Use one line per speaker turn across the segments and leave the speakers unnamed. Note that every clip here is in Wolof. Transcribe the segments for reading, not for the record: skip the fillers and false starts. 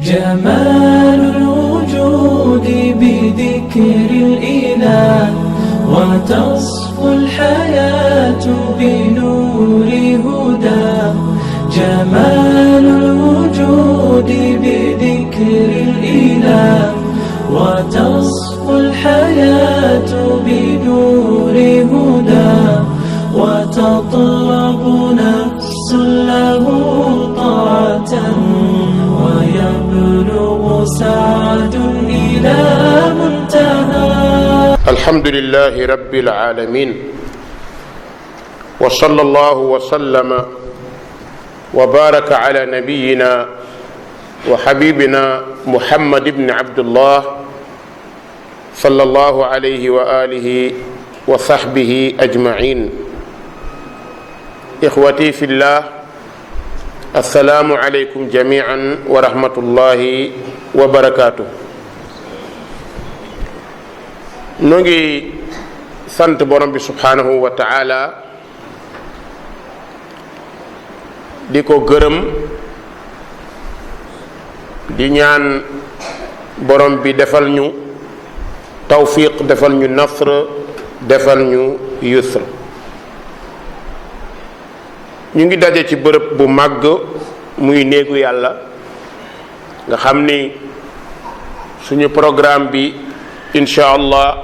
جمال الوجود بذكر الإله وتصفو الحياة بنور هدى. جمال الوجود بذكر الإله وتصفو الحياة بنور هدى. وتطلب نفس له طاعة ويبلغ سعد إلى منتهى.
الحمد لله رب العالمين وصلى الله وسلم وبارك على نبينا وحبيبنا محمد بن عبد الله صلى الله عليه وآله وصحبه أجمعين. إخوتي في الله، السلام عليكم جميعا ورحمة الله وبركاته. nu ngi sant borom bi subhanahu wa taala di ko gërëm di ñaan borom bi defal ñu tawfiq, defal ñu nasr, defal ñu yusr. ñu ngi daje ci bërëb bu màgg muy néegu yàlla nga xam ni suñu programme bi incha allah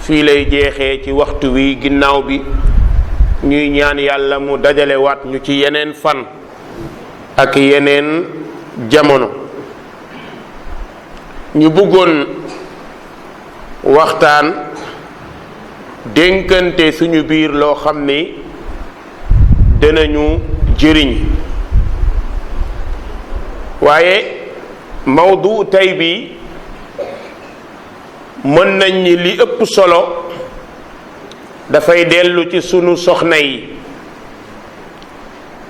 fii lay jeexee ci waxtu wi. ginnaaw bi ñuy ñaan yàlla mu dajale waat ñu ci yeneen fan ak yeneen jamono. ñu bëggoon waxtaan dénkante suñu biir loo xam ni dinañu jëriñ, waaye mawdu tey bi mën nañ ni li ëpp solo dafay dellu ci sunu soxna yi,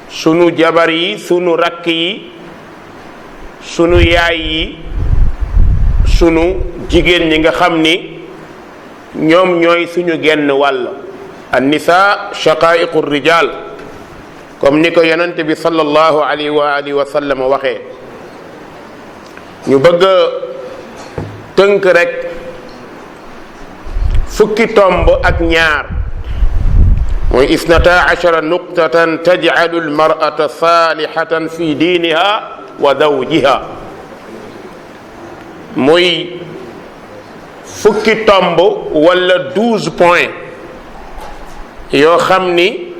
sunu jabar yi, sunu rakk yi, sunu yaay yi, sunu jigéen ñi nga xam ni ñoom ñooy suñu genn wàll. an-nisaa shaqaa'iqu rijaal, comme ni ko yonent bi sallallahu alayhi wa alihi wa sallam waxee. ñu bëgg a tënk rek fukki tomb ak ñaar, mooy isnata ashara nuqtatan tajcalu almar'ata saalihatan fi diiniha wa zawjiha. muy fukki tomb wala 12 points yoo xam ni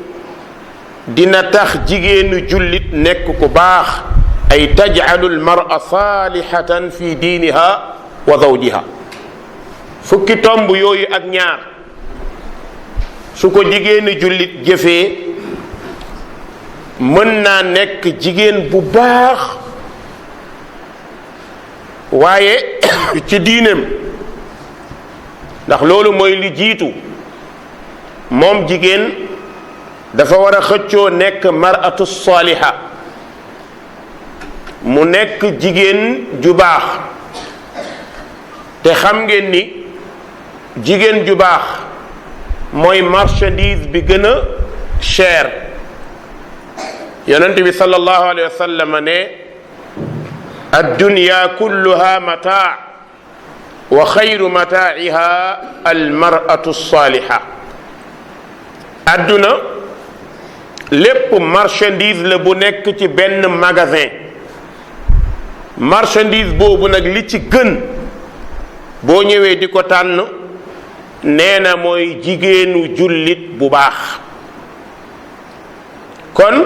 dina tax jigéenu jullit nekk ku baax. ay tajcalu almar'a saalihatan fi diiniha wa zawjiha. fukki tomb yooyu ak ñaar su ko jigéenu jullit jëfee mën naa nekk jigéen bu baax, waaye ci diineem, ndax loolu mooy li jiitu. moom jigéen dafa war a xëccoo nekk mar'atu saaliha, mu nekk jigéen ju baax. te xam ngeen ni jigéen ju baax mooy marchandise bi gën a cher. yonent bi sallallahu alayhi wa sallam ne ad-dunya kulluha mataa wa xayru mataa'iha al-mar'atu as-saaliha. adduna lépp marchandise la bu nekk ci benn magasin. marchandise boobu nag li ci gën boo ñëwee di ko tànn nee na mooy jigéenu jullit bu baax. kon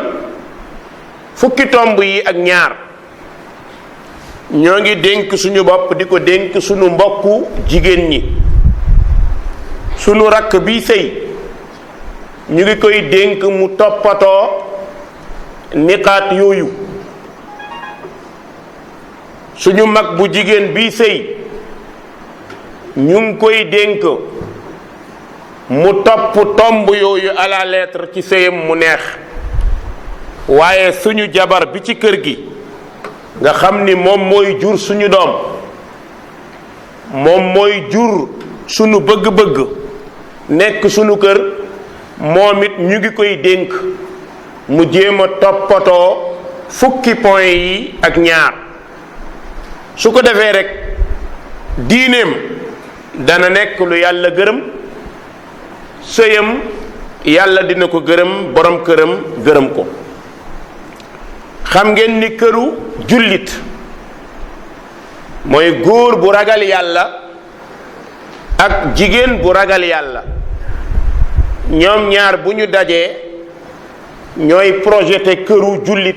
fukki tomb yi ak ñaar ñoo ngi dénk suñu bopp, di ko dénk suñu mbokku jigéen ñi. suñu rakk bi sëy ñu ngi koy dénk mu toppatoo niqaat yooyu. suñu mag bu jigéen bi sëy ñu ngi koy dénk mu topp tomb yooyu à la lettre ci sëyam mu neex. waaye suñu jabar bi ci kër gi nga xam ni moom mooy jur suñu doom, moom mooy jur suñu bëgg-bëgg nekk suñu kër, moom it ñu ngi koy dénk mu jéem a toppatoo fukki point yi ak ñaar. su ko defee rek diineem dana nekk lu yàlla gërëm, sëyam yàlla dina ko gërëm, borom këram gërëm ko. xam ngeen ni këru jullit mooy góor bu ragal yàlla ak jigéen bu ragal yàlla, ñoom ñaar bu ñu dajee ñooy projeté këru jullit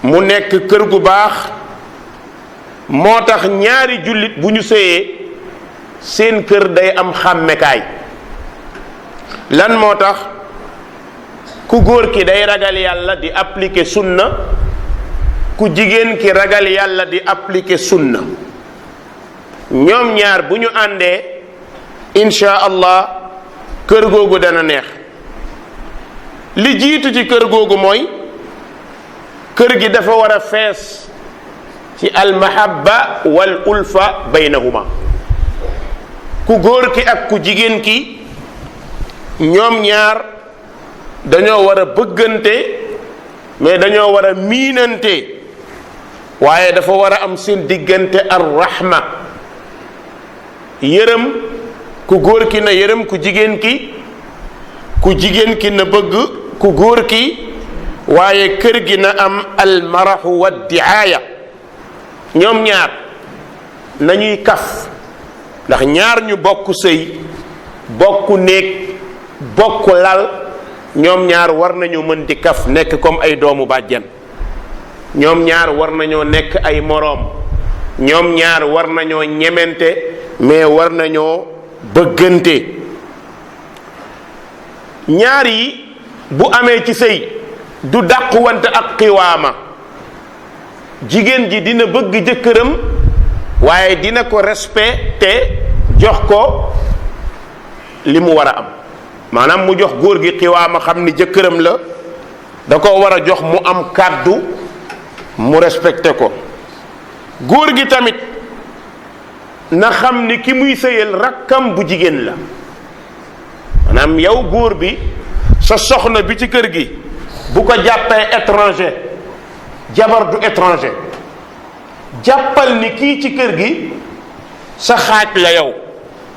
mu nekk kër gu baax. moo tax ñaari jullit bu ñu sëyee seen kër day am xàmmekaay. lan moo tax? ku góor ki day ragal yàlla di appliquer sunna, ku jigéen ki ragal yàlla di appliquer sunna. ñoom ñaar bu ñu àndee insha allah kër googu dana neex. li jiitu ci kër googu mooy kër gi dafa war a fees ci almahabba wal ulfa baynahuma. ku góor ki ak ku jigéen ki ñoom ñaar dañoo war a bëggante, mais dañoo war a miinante, waaye dafa war a am seen diggante ar rahma, yërëm. ku góor ki na yërëm ku jigéen ki, ku jigéen ki na bëgg ku góor ki, waaye kër gi na am almaraxu wa diaaya. ñoom ñaar nañuy kaf, ndax ñaar ñu bokk sëy, bokk néeg, bokk lal, ñoom ñaar war nañoo mën di kaf, nekk comme ay doomu bàjjan. ñoom ñaar war nañoo nekk ay moroom. ñoom ñaar war nañoo ñemente, mais war nañoo bëggante. ñaar yi bu amee ci sëy du dàquwante ak xiwaama. jigéen ji dina bëgg jëkkëram, waaye dina ko respecté, jox ko li mu war a am. maanaam mu jox góor gi xiwaama, xam ni jëkkëram la, da ko war a jox mu am kàddu, mu respecté ko. góor gi tamit na xam ni ki muy sëyal rakkam bu jigéen la. maanaam yow góor bi sa soxna bi ci kër gi bu ko jàppee étranger, jabar du étranger. jàppal ni kii ci kër gi sa xaaj la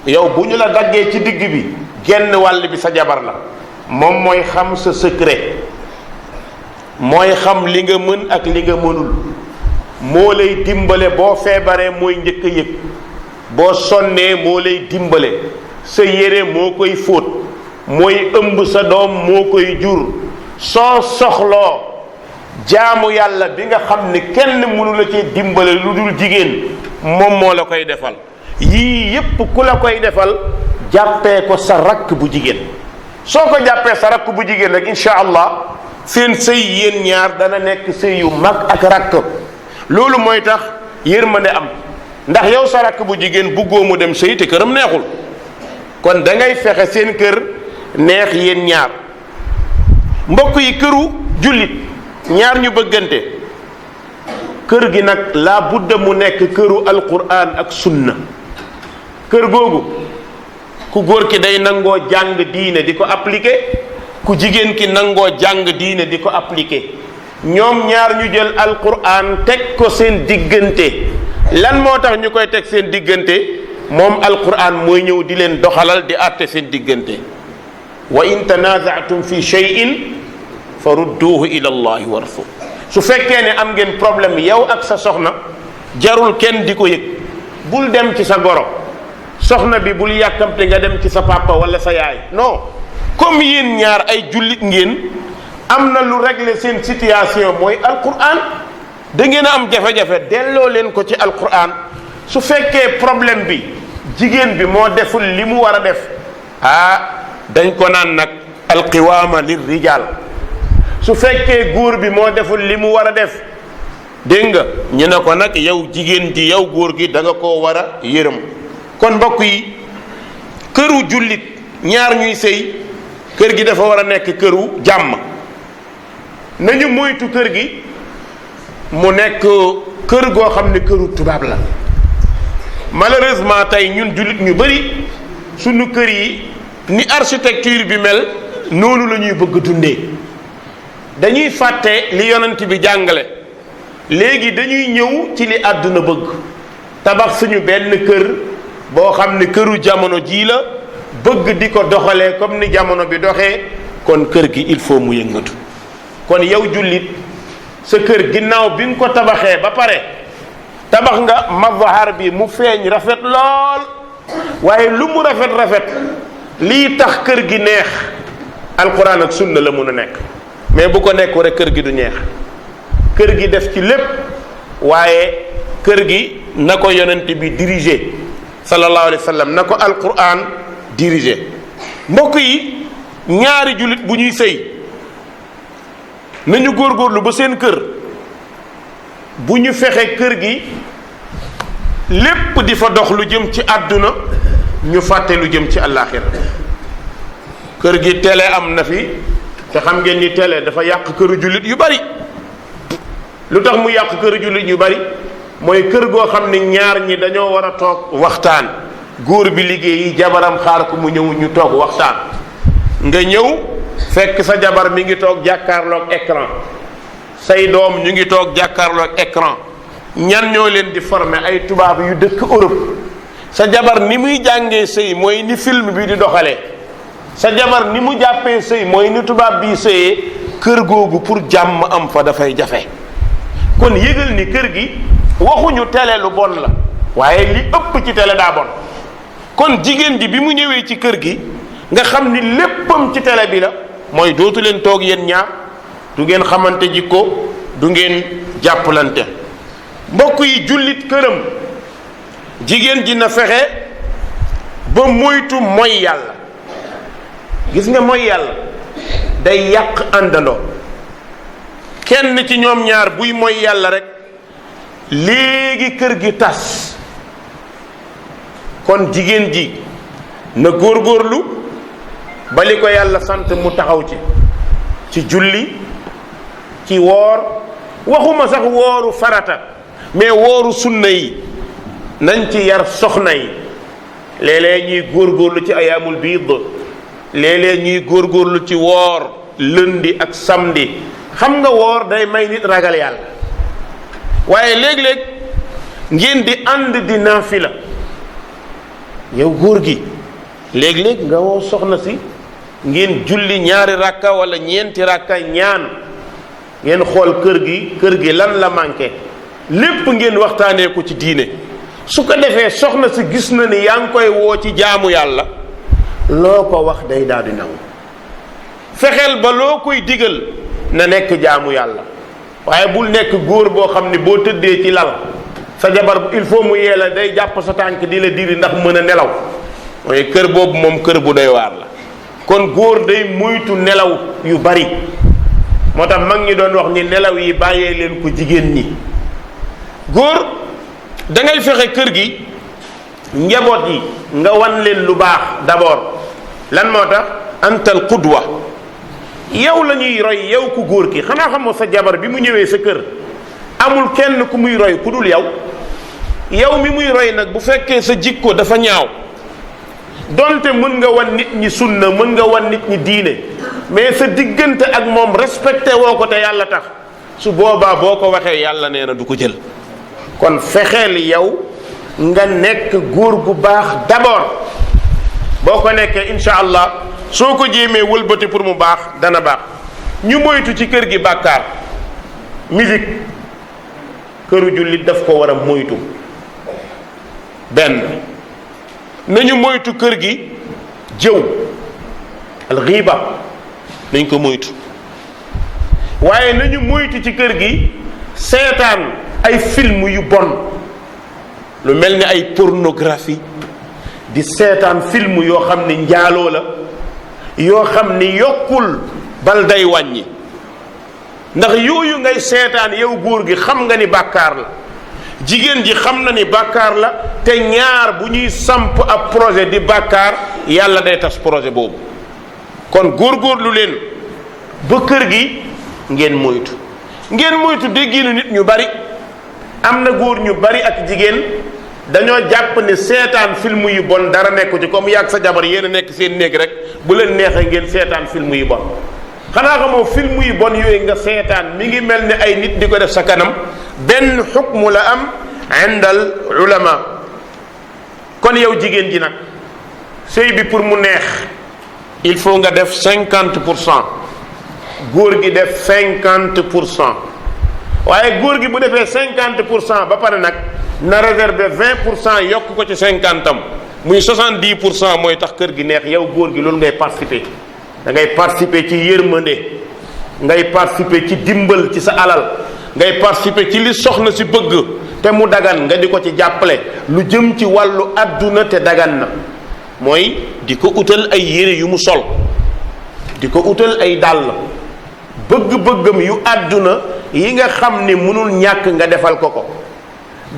yow bu ñu la daggee ci digg bi genn wàll bi sa jabar la. moom mooy xam sa secret, mooy xam li nga mën ak li nga mënul, moo lay dimbale boo feebaree, mooy njëkk a yëg, boo sonnee moo lay dimbale, sa yére moo koy fóot, mooy ëmb sa doom moo koy jur. soo soxloo jaamu yàlla bi nga xam ni kenn mënu la ci dimbale lu dul jigéen, moom moo la koy defal. yii yépp ku la koy defal jàppee ko sa rakk bu jigéen. soo ko jàppee sa rakk bu jigéen rek insha allah seen sëy yéen ñaar dana nekk sëy yu mag ak rakk. loolu mooy tax yërmande am, ndax yow sa rakk bu jigéen buggoo mu dem sëy te këram neexul, kon da ngay fexe seen kër neex yéen ñaar. mbokk yi, këru jullit ñaar ñu bëggante, kër gi nag laa budda mu nekk këru alquran ak sunna. kër googu ku góor ki day nangoo jàng diine di ko appliquer, ku jigéen ki nangoo jàng diine di ko appliquer. ñoom ñaar ñu jël alquran teg ko seen diggante. lan moo tax ñu koy teg seen diggante? moom alquran mooy ñëw di leen doxalal, di àtte seen diggante. wa in tanaza'tum fi shay'in farudduhu ila allahi wa rasul. su fekkee ne am ngeen problème yow ak sa soxna, jarul kenn di ko yëg. bul dem ci sa goro, soxna bi bul yàkkamte nga dem ci sa papa wala sa yaay. non, comme yéen ñaar ay jullit ngeen, am na lu régler seen situation mooy alquran. da ngeen a am jafe-jafe, delloo leen ko ci alquran. su fekkee problème bi jigéen bi moo deful li mu war a def, dañ ko naan nag alqiwaama lirrijal. su fekkee góor bi moo deful li mu war a def, dégg nga, ñu ne ko nag yow jigéen ji, yow góor gi da nga koo war a yërëm. kon mbokk yi, këru jullit ñaar ñuy sëy, kër gi dafa war a nekk këru jàmm. nañu moytu kër gi mu nekk kër goo xam ne këru tubaab la. malheureusement tey ñun jullit ñu bari sunu kër yi ni architecture bi mel noonu la ñuy bëgg dundee. dañuy fàtte li yonent bi jàngale, léegi dañuy ñëw ci li àdduna bëgg tabax suñu benn kër boo xam ne këru jamono jii la bëgg di ko doxalee comme ni jamono bi doxee kon kër gi il faut mu yëngatu. kon yow jullit sa kër ginnaaw bi nga ko tabaxee ba pare tabax nga mazhar bi mu feeñ rafet lool waaye lu mu rafet rafet lii tax kër gi neex alquran ak sunna la mun a nekk mais bu ko nekk rek kër gi du neex. kër gi def ci lépp waaye kër gi na ko yonent bi dirigé sallallahu alayhi wa sallam na ko alquran dirigé. mbokk yi ñaari jullit bu ñuy sëy nañu góorgóorlu ba seen kër bu ñu fexe kër gi lépp di fa dox lu jëm ci àdduna ñu fàtte lu jëm ci àllaaxira. kër gi télé am na fi te xam ngeen ni télé dafa yàq këru jullit yu bari. lu tax mu yàq këru jullit yu bari mooy kër goo xam ne ñaar ñi dañoo war a toog waxtaan góor bi liggéeyi jabaram xaar ko mu ñëw ñu toog waxtaan nga ñëw fekk sa jabar mi ngi toog jàkkaarloog écran say doom ñu ngi toog jàkkaarloog écran ñan ñoo leen di former ay tubaab yu dëkk Europe. sa jabar ni muy jàngee sëy mooy ni film bi di doxalee sa jabar ni mu jàppee sëy mooy ni tubaab bi sëyee kër googu pour jàmm am fa dafay jafe. kon yëgal ni kër gi waxuñu télé lu bon la waaye li ëpp ci télé daa bon. kon jigéen ji bi mu ñëwee ci kër gi nga xam ni léppam ci télé bi la mooy dootu leen toog yéen ñaar du ngeen xamante jikko du ngeen jàppalante. mbokk yi jullit këram jigéen ji na fexe ba moytu mooy yàlla. gis nga mooy yàlla day yàq àndandoo. kenn ci ñoom ñaar buy mooy yàlla rek léegi kër gi tas. kon jigéen ji na góorgóorlu ba li ko yàlla sant mu taxaw ci julli ci woor waxuma sax wooru farata mais wooru sunna yi nañ ci yar soxna yi. léeg-léeg ñuy góorgóorlu ci ayaamul biid léeg-léeg ñuy góorgóorlu ci woor lundi ak samedi. xam nga woor day may nit ragal yàlla waaye léeg-léeg ngeen di ànd di naafila yow góor gi léeg-léeg nga woo soxna si ngeen julli ñaari rakka wala ñeenti rakka ñaan ngeen xool kër gi lan la manqué lépp ngeen waxtaanee ko ci diine. su ko defee soxna si gis na ni yaa ngi koy woo ci jaamu yàlla loo ko wax day daal di nangu. fexeel ba loo koy digal na nekk jaamu yàlla waaye bul nekk góor boo xam ni boo tëddee ci lal sa jabar il faut mu yee la day jàpp sa tànk di la diri ndax mën a nelaw mooy kër boobu moom kër bu doy waar la. kon góor day moytu nelaw yu bari moo tax mag ñi doon wax ni nelaw yi bàyyee leen ko jigéen ñi. góor da ngay fexe kër gi njaboot yi nga wan leen lu baax d'abord. lan moo tax antal qudwa yow la ñuy roy yow ku góor ki xanaa xamoo sa jabar bi mu ñëwee sa kër amul kenn ku muy roy ku dul yow mi muy roy nag bu fekkee sa jikko dafa ñaaw donte mën nga wan nit ñi sunna mën nga wan nit ñi diine mais sa diggante ak moom respecté woo ko te yàlla tax su boobaa boo ko waxee yàlla nee na du ko jël. kon fexeel yow nga nekk góor gu baax d'abord boo ko nekkee incha allah soo ko jéemee wëlbati pour mu baax dana baax. ñu moytu ci kër gi bàkkaar musique këru jullit daf ko war a moytu. benn nañu moytu kër gi jëw alxiiba nañ ko moytu waaye nañu moytu ci kër gi seetaan ay film yu bon lu mel ni ay pornographie di seetaan film yoo xam ni njaaloo la yoo xam ni yokkul bal day wàññi ndax yooyu ngay seetaan yow góor gi xam nga ni bàkkaar la jigéen ji xam na ni bàkkaar la te ñaar bu ñuy samp ab projet di bàkkaar yàlla day tas projet boobu. kon góorgóorlu leen ba kër gi ngeen moytu dégginu nit ñu bari am na góor ñu bari ak jigéen dañoo jàpp ne seetaan film yu bon dara nekku ci comme yàgg sa jabar yéen a nekk seen néeg rek bu leen neexee ngeen seetaan film yu bon. xanaa xamoo film yu bon yooyu nga seetaan mi ngi mel ni ay nit di ko def sa kanam benn xukmu la am inda al ulama. kon yow jigéen ji nag sëy bi pour mu neex il faut nga def 50%, góor gi def 50%. waaye góor gi bu defee 50% ba pare nag na réserver 20% yokk ko ci 50 am muy 70% mooy tax kër gi neex. yow góor gi loolu ngay participer. da ngay participer ci yërmande, ngay participer ci dimbal ci sa alal, ngay participer ci li soxna si bëgg te mu dagan nga di ko ci jàppale. lu jëm ci wàllu adduna te dagan na mooy di ko utal ay yére yu mu sol, di ko utal ay dàll, bëgg-bëggam yu adduna yi nga xam ni mënul ñàkk nga defal ko ko.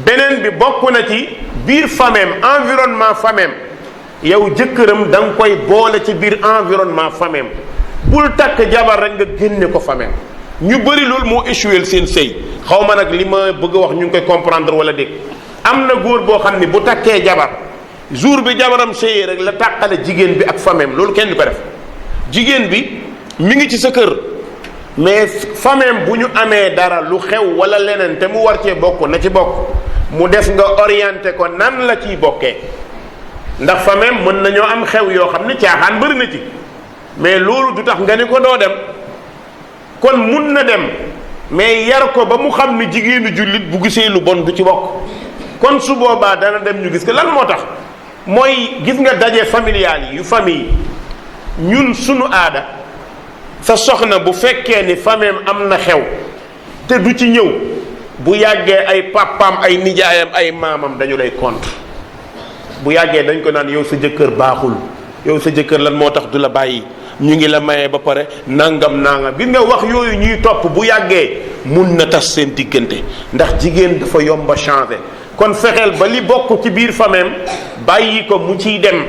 beneen bi bokk na ci biir fameem, environnement fameem, yow jëkkëram da nga koy boole ci biir environnement fameem. bul takk jabar rek nga génne ko fameem. ñu bëri loolu moo échoué seen sëy. xaw ma nag li ma bëgg a wax ñu ngi koy comprendre wala dégg. am na góor boo xam ni bu takkee jabar jour bi jabaram sëyee rek la tàqale jigéen bi ak fameem. loolu kenn du ko def. jigéen bi mi ngi ci sa kër mais fameem bu ñu amee dara lu xew wala leneen te mu war cee bokk na ci bokk. mu des nga orienté ko nan la ciy bokkee. ndax fameem mën nañoo am xew yoo xam ne caaxaan bëri na ci mais loolu du tax nga ni ko doo dem. kon mun na dem mais yar ko ba mu xam ni jigéenu jullit bu gisee lu bon du ci bokk. kon su boobaa dana dem ñu gis ko. lan moo tax mooy gis nga daje familial yi yu famille ñun sunu aada sa soxna bu fekkee ni fameem am na xew te du ci ñëw bu yàggee ay papaam ay nijaayam ay maamam dañu lay contre. bu yàggee dañ ko naan yow sa jëkkër baaxul, yow sa jëkkër lan moo tax du la bàyyi, ñu ngi la mayee ba pare nangam nangam. bi nga wax yooyu ñuy topp bu yàggee mun na tas seen diggante ndax jigéen dafa yomba changer. kon fexeel ba li bokk ci biir fameem bàyyi ko mu ciy dem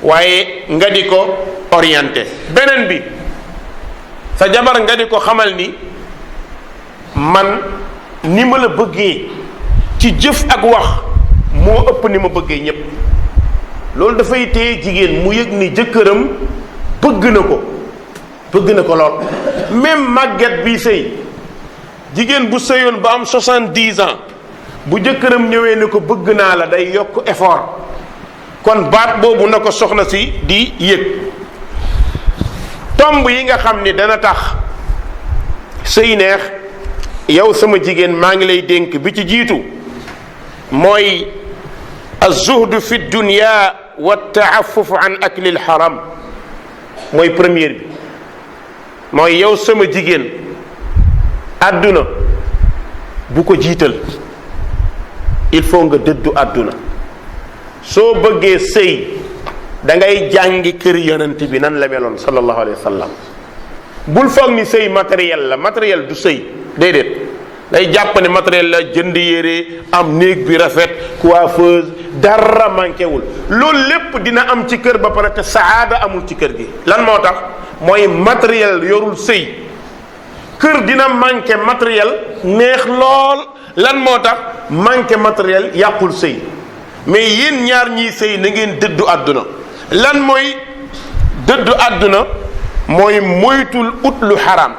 waaye nga di ko orienté. beneen bi sa jabar nga di ko xamal ni man ni ma la bëggee ci jëf ak wax moo ëpp ni ma bëggee ñépp. loolu dafay téye jigéen mu yëg ni jëkkëram bëgg na ko lool. même màgget bi sëy, jigéen bu sëyoon ba am 70 ans bu jëkkëram ñëwee ne ko bëgg naa la day yokk effort. kon baat boobu na ko soxna si di yëg. tomb yi nga xam ni dana tax sëy neex yow sama jigéen maa ngi lay dénk bi ci jiitu mooy az-zuhdu fi dunya wa taafuf an akli al-haram. mooy première bi mooy yow sama jigéen àdduna bu ko jiital. il faut nga dëddu àdduna. soo bëggee sëy da ngay jàngi kër yonent bi nan la meloon sallallahu alayhi wa sallam. bul foog ni sëy matériel la. matériel du sëy déedéet. day jàpp ne matériel la jënd yére am néeg bi rafet coiffeuse dara manqué wul. loolu lépp dina am ci kër ba pare te saada amul ci kër gi. lan moo tax mooy matériel yorul sëy. kër dina manqué matériel neex lool. lan moo tax manqué matériel yàqul sëy. mais yéen ñaar ñiy sëy na ngeen dëddu àdduna. lan mooy dëddu àdduna mooy moytul ut lu xaraam.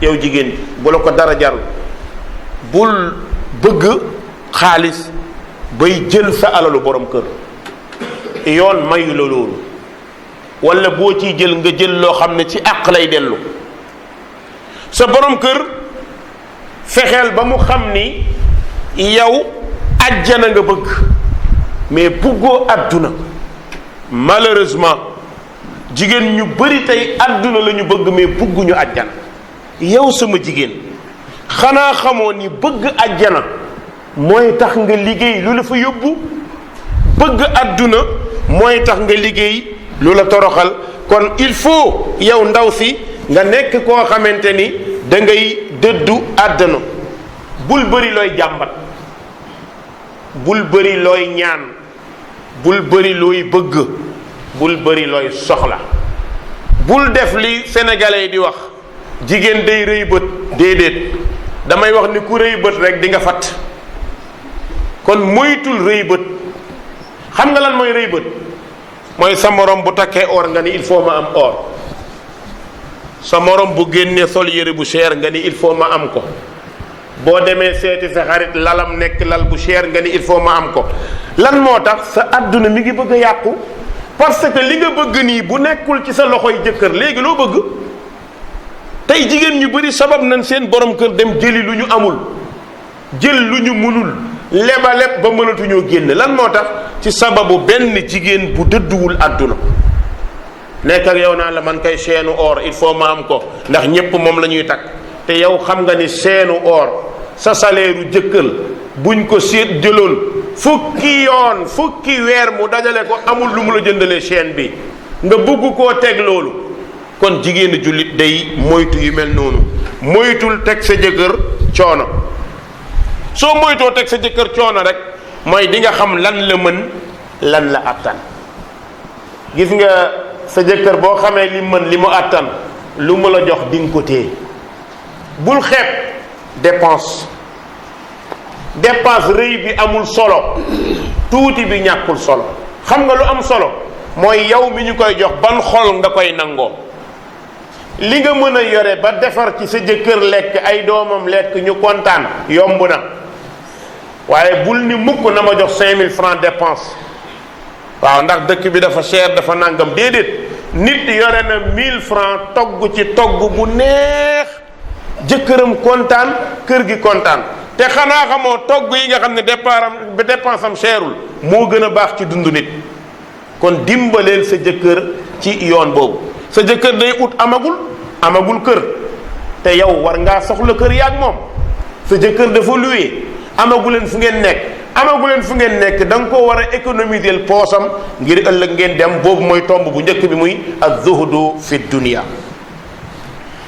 yow jigéen bi bu la ko dara jarul bul bëgg xaalis bay jël sa alalu borom kër. yoon mayu la loolu. wala boo ciy jël nga jël loo xam ne ci àq lay dellu. sa borom kër fexeel ba mu xam ni yow ajjana nga bëgg mais bëggoo adduna. malheureusement jigéen ñu bari tey adduna la ñu bëgg mais bëgguñu ajjana. yow sama jigéen xanaa xamoo ni bëgg ajjana mooy tax nga liggéey lu la fa yóbbu. bëgg adduna mooy tax nga liggéey lu la toroxal. kon il faut yow ndaw si nga nekk koo xamante ni da ngay dëddu àdduna. bul bëri looy jàmbat, bul bëri looy ñaan, bul bëri looy bëgg, bul bëri looy soxla. bul def li sénégalais di wax jigéen day rëy bët. déedéet damay wax ni ku rëy bët rek di nga fat. kon moytul rëy bët. xam nga lan mooy rëy bët? mooy sa morom bu takkee or nga ni il faut ma am or. sa morom bu génnee sol yére bu cher nga ni il faut ma am ko. boo demee seeti sa xarit lalam nekk lal bu cher nga ni il faut ma am ko. lan moo tax sa adduna mi ngi bëgg a yàqu parce que li nga bëgg nii bu nekkul ci sa loxoy jëkkër léegi loo bëgg. tey jigéen ñu bari sabab nañ seen borom kër dem jëli lu ñu amul, jël lu ñu mënul, lebaleb ba mënatuñoo génn. lan moo tax ci sababu benn jigéen bu dëdduwul àdduna nekk ak yow naan la man kay seenu or il faut ma am ko ndax ñépp moom la ñuy takk. te yow xam nga ni seenu or sa salaire u jëkkër buñ ko seet jëloon fukki weer mu dajale ko amul lu mu la jëndalee chaîne bi nga bugg koo teg loolu. kon jigéenu jullit day moytu yu mel noonu, moytul teg sa jëkkër coono. soo moytoo teg sa jëkkër coono rek mooy di nga xam lan la mën lan la attan. gis nga sa jëkkër boo xamee li mën li mu attan lu mu la jox di nga ko téye. bul xeeb dépense rëy bi amul solo, tuuti bi ñàkkul solo. xam nga lu am solo mooy yow mi ñu koy jox ban xol nga koy nangoo. li nga mën a yore ba defar ci sa jëkkër lekk ay doomam lekk ñu kontaan yomb na, waaye bul ni mukk na ma jox 5000 francs dépense. waaw ndax dëkk bi dafa cher dafa nangam. déedéet, nit yore na 1000 francs togg ci togg bu neex jëkkëram kontaan kër gi kontaan. te xanaa xamoo togg yi nga xam ne dépense am cherul moo gën a baax ci dundu nit. kon dimbaleel sa jëkkër ci yoon boobu. sa jëkkër day ut amagul kër te yow war ngaa soxla kër yaag moom. sa jëkkër dafa luwee amaguleen fu ngeen nekk da nga koo war a économiser poosam ngir ëllëg ngeen dem. boobu mooy tomb bu njëkk bi muy az-zuhdu fi dunya.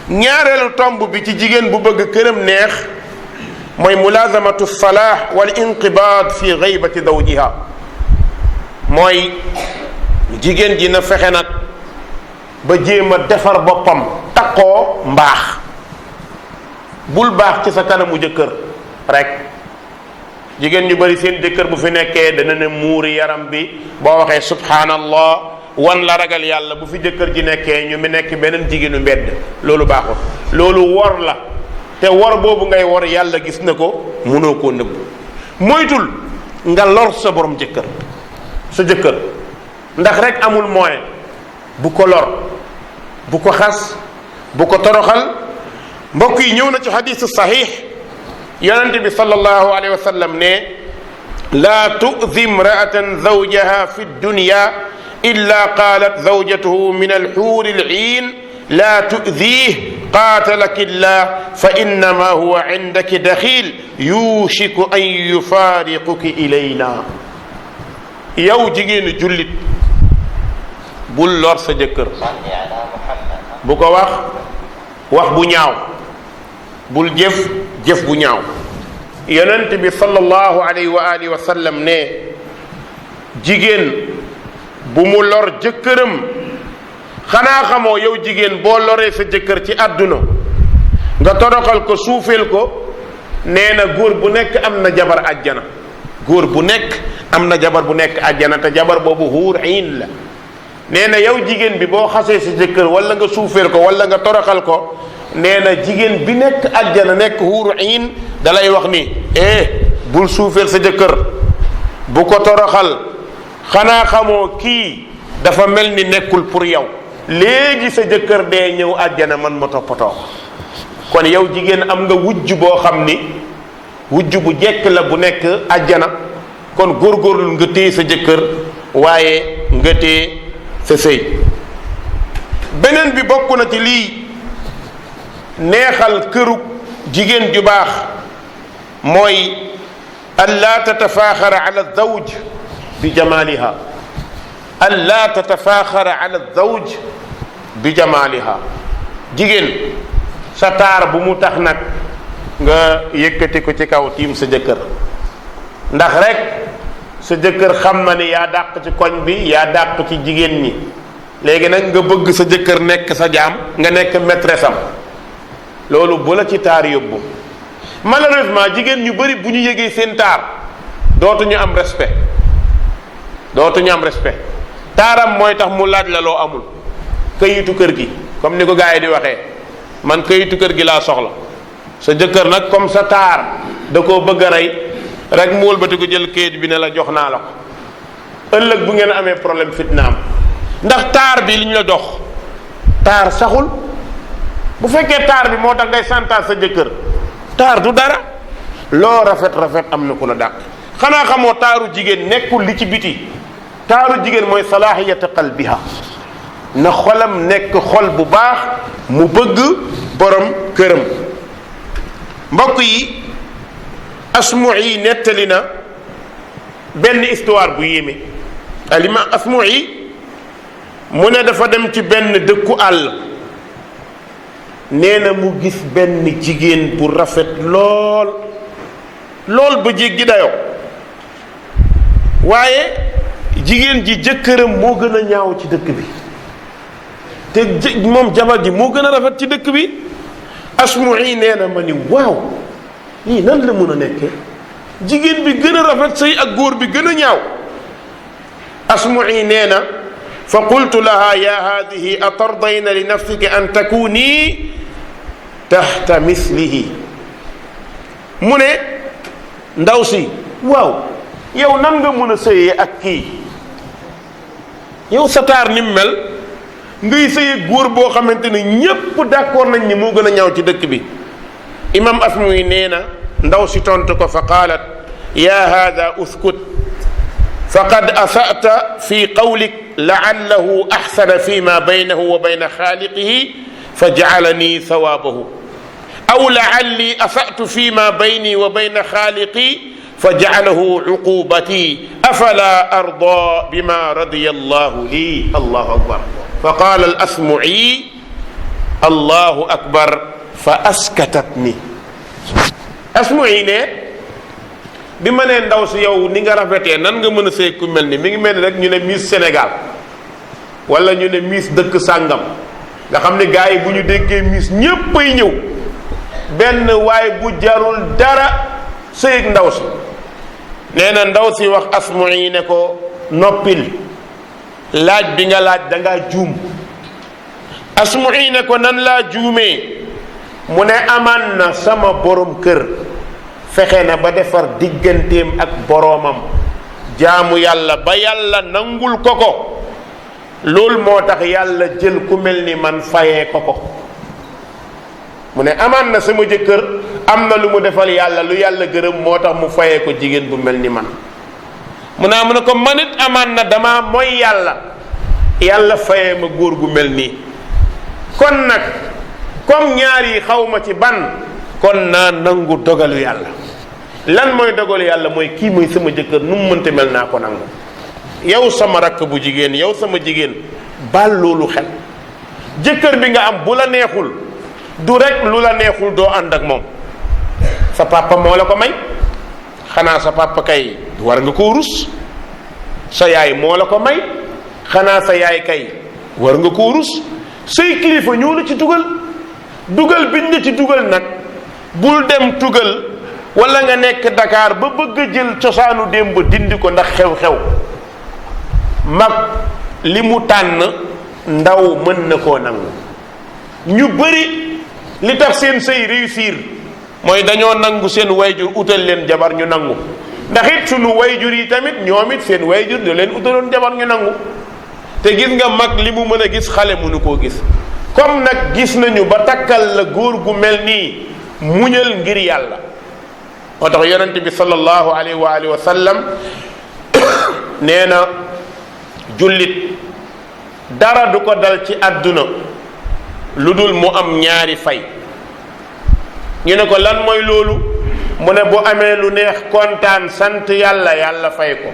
ñaareelu tomb bi ci jigéen bu bëgg këram neex mooy mulazamatu salah wal inqibaad fi ghaybati zawjiha. mooy jigéen ji na fexe nag ba jéem a defar boppam takkoo mbaax. bul baax ci sa kanamu jëkkër rek. jigéen ñu bari seen jëkkër bu fi nekkee dana ne muuri yaram bi boo waxee subhanallah wan la ragal yàlla. bu fi jëkkër ji nekkee ñu mi nekk beneen jigéenu mbedd. loolu baaxul, loolu wor la. te wor boobu ngay wor yàlla gis na ko, mënoo koo nëbb. moytul nga lor sa borom jëkkër, sa jëkkër ndax rek amul moyen. bu ko lor, bu ko xas, bu ko toroxal. mbokk yi ñëw na ci xadiisu saxiix yonente bi sallallahu alayhi wa sallam ne laa tu'zi imra'atan zawjaha fi dunya illa qaalat zawjatuhu min alxuuri alciin laa tu'ziih qaatalaki llah fa innama huwa indaki daxiil yuushiku an yufaariquki ilayna. yow jigéenu jullit bul lor sa jëkkër, bu ko wax bu ñaaw, bul jëf bu ñaaw. yonent bi sallallahu alayhi wa alihi wa sallam ne jigéen bu mu lor jëkkëram. xanaa xamoo yow jigéen boo loree sa jëkkër ci àdduna nga toroxal ko suufeel ko, nee na góor bu nekk am na jabar àjjana. góor bu nekk am na jabar bu nekk àjjana te jabar boobu huur ayn la. nee na yow jigéen bi boo xasee sa jëkkër wala nga suufeel ko wala nga toroxal ko, nee na jigéen bi nekk àjjana nekk huuru ayn dalay wax ni bul suufeel sa jëkkër, bu ko toroxal. xanaa xamoo kii dafa mel ni nekkul pour yow. léegi sa jëkkër dee ñëw àjjana man ma toppatoo. kon yow jigéen am nga wujj boo xam ni wujj bu jekk la bu nekk àjjana. kon góorgóorlu nga téye sa jëkkër waaye nga téye sa sëy. beneen bi bokk na ci lii neexal këru jigéen ju baax mooy an laa tatafaaxara ala zawj bi jamaliha. an laa tatafaaxara ala zawj bi jamaliha. jigéen sa taar bu mu tax nag nga yëkkati ko ci kaw tiim sa jëkkër. ndax rek sa jëkkër xam na ni yaa dàq ci koñ bi, yaa dàq ci jigéen ñi. léegi nag nga bëgg sa jëkkër nekk sa jaam, nga nekk maîtresse am. loolu bu la ci taar yóbbu. malheureusement jigéen ñu bari bu ñu yëgee seen taar dootuñu am respect. taaram mooy tax mu laaj la loo amul. këyitu kër gi comme ni ko gars yi di waxee, man këyitu kër gi laa soxla. sa jëkkër nag comme sa taar da koo bëgg a rey rek mu wëlbati ko jël kayit bi ne la jox naa la ko ëllëg bu ngeen amee problème fitnaam ndax taar bi li ñu la jox taar saxul. bu fekkee taar bi moo tax ngay santaat sa jëkkër taar du dara loo rafet rafet am na ku la dàq xanaa xamoo taaru jigéen nekkul li ci biti taaru jigéen mooy salahiyatu qalbiha na xolam nekk xol bu baax mu bëgg borom këram. mbokk yi Asmu'i nettali na benn histoire bu yéeme alima Asmu'i mu ne dafa dem ci benn dëkku àll nee na mu gis benn jigéen bu rafet lool ba jéggi dayoo waaye jigéen ji jëkkëram moo gën a ñaaw ci dëkk bi te moom jabar ji moo gën a rafet ci dëkk bi. Asmu'i nee na ma ni waaw lii nan la mën a nekkee jigéen bi gën a rafet sëy ak góor bi gën a ñaaw. Asmu'i nee na fa qultu laha ya hadihi atardayna li nafsiki an takuni taxta mislihi mu ne ndaw si waaw yow nan nga mën a sëyee ak kii yow sa taar ni mu mel ngay sëyee góor boo xamante ne ñépp d'accord nañ ni moo gën a ñaaw ci dëkk bi. imam Asmu'i nee na ndaw si tontu ko fa qaalat ya hada uskut faqad asa'ta fi qawlik la'allahu ahsana fi ma baynahu wa bayna xaaliqihi fa ja'alani thawaabahu aw la'alli asa'tu fi ma bayni wa bayna xaaliqi fa ja'alahu uqubati afala arda bima radiya allahu li. allahu akbar. fa qaala al Asmu'i allahu akbar fa askatatni. Asmu'i ne bi ma nee ndaw si yow ni nga rafetee nan nga mën a sëy ku mel ni mi ngi mel ni rek ñu ne Miss Sénégal wala ñu ne Miss dëkk sàngam nga xam ne gars yi bu ñu déggee Miss ñépp ay ñëw benn waay bu jarul dara sëy ak ndaw si. nee na ndaw si wax Asmu'i ne ko noppil laaj bi nga laaj da ngaa juum. Asmu'i ne ko nan laa juumee mu ne amaan na sama borom kër fexe na ba defar digganteem ak boroomam jaamu yàlla ba yàlla nangul ko ko loolu moo tax yàlla jël ku mel ni man fayee ko ko. mu ne amaan na sama jëkkër am na lu mu defal yàlla lu yàlla gërëm moo tax mu fayee ko jigéen bu mel ni man. mu ne ko man it amaan na dama mooy yàlla fayee ma góor gu mel nii. kon nag comme ñaar yi xaw ma ci ban kon naa nangu dogalu yàlla. lan mooy dogalu yàlla mooy kii mooy sama jëkkër nu mu mënte mel naa ko nangu. yow sama rakk bu jigéen yow sama jigéen baal loolu xel jëkkër bi nga am bu la neexul du rek lu la neexul doo ànd ak moom. sa papa moo la ko may xanaa sa papa kay war nga koo rus. sa yaay moo la ko may xanaa sa yaay kay war nga koo rus. say kilifa ñoo la ci dugal biñ la ci dugal nag bul dem tugal wala nga nekk Dakar ba bëgg a jël cosaanu démb dindi ko ndax xew-xew. mag li mu tànn ndaw mën na koo nangu. ñu bëri li tax seen sëy réussir mooy dañoo nangu seen wayjur utal leen jabar ñu nangu. ndax it sunu wayjur yi tamit ñoom it seen wayjur da leen utaloon jabar ñu nangu. te gis nga mag li mu mën a gis xale mënu koo gis. comme nag gis nañu ba takkal la góor gu mel nii muñal ngir yàlla. moo tax yonente bi sallallahu alayhi wa alihi wa sallam nee na jullit dara du ko dal ci àdduna lu dul mu am ñaari fay. ñu ne ko lan mooy loolu mu ne bu amee lu neex kontaan sant yàlla yàlla fay ko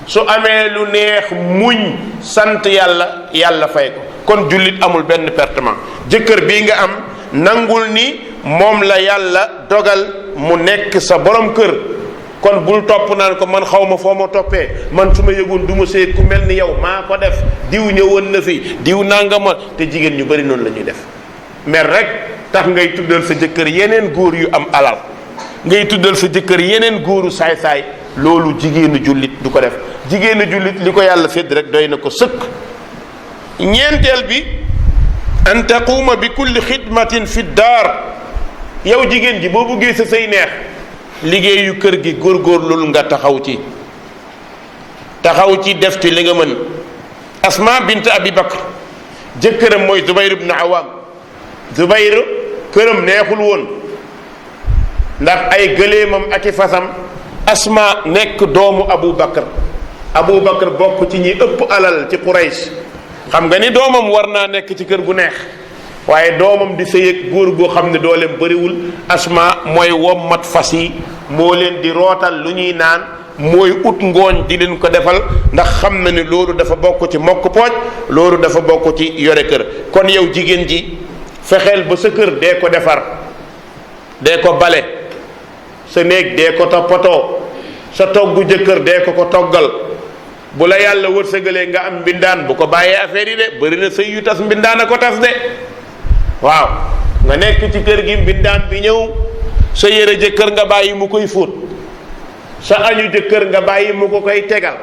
su amee lu neex muñ sant yàlla yàlla fay ko. kon jullit amul benn pertement. jëkkër bii nga am nangul ni moom la yàlla dogal mu nekk sa borom kër kon bul topp naan ko man xaw ma foo ma toppee man su ma yëgoon du ma sëy ku mel ni yow maa ko def diw ñëwoon na fi diw nangama te jigéen ñu bari noonu la ñuy def. mer rek tax ngay tuddal sa jëkkër yeneen góor yu am alal ngay tuddal sa jëkkër yeneen góoru saay-saay loolu jigéenu jullit du ko def. jigéenu jullit li ko yàlla sédd rek doy na ko sëkk. ñeenteel bi an taquuma bi kulli xidmatin fi daar yow jigéen ji boo buggee sa sëy neex liggéeyu kër gi góorgóorlul nga taxaw ci def ci li nga mën. Asma bint Abi Bakr jëkkëram mooy Zubayr ibn Awam. Zubayr këram neexul woon ndax ay gëléemam ak i fasam. Asma nekk doomu Abu Bakr. Abu Bakr bokk ci ñi ëpp alal ci Quraysh. xam nga ni doomam war naa nekk ci kër gu neex waaye doomam di sëy ak góor goo xam ne dooleem bëriwul. Asma mooy wommat fas yi moo leen di rootal lu ñuy naan mooy ut ngooñ di leen ko defal ndax xam na ni loolu dafa bokk ci mokk pooj loolu dafa bokk ci yore kër. kon yow jigéen ji fexeel ba sa kër dee ko defar dee ko bale sa néeg dee ko toppatoo sa toggu jëkkër dee ko toggal. bu la yàlla wërsëgalee nga am mbindaan bu ko bàyyee affaire yi de bëri na sëy yu tas mbindaan a ko tas de waaw nga nekk ci kër gi mbindaan bi ñëw sa yére jëkkër nga bàyyi mu koy fóot sa añu jëkkër nga bàyyi mu ko koy tegal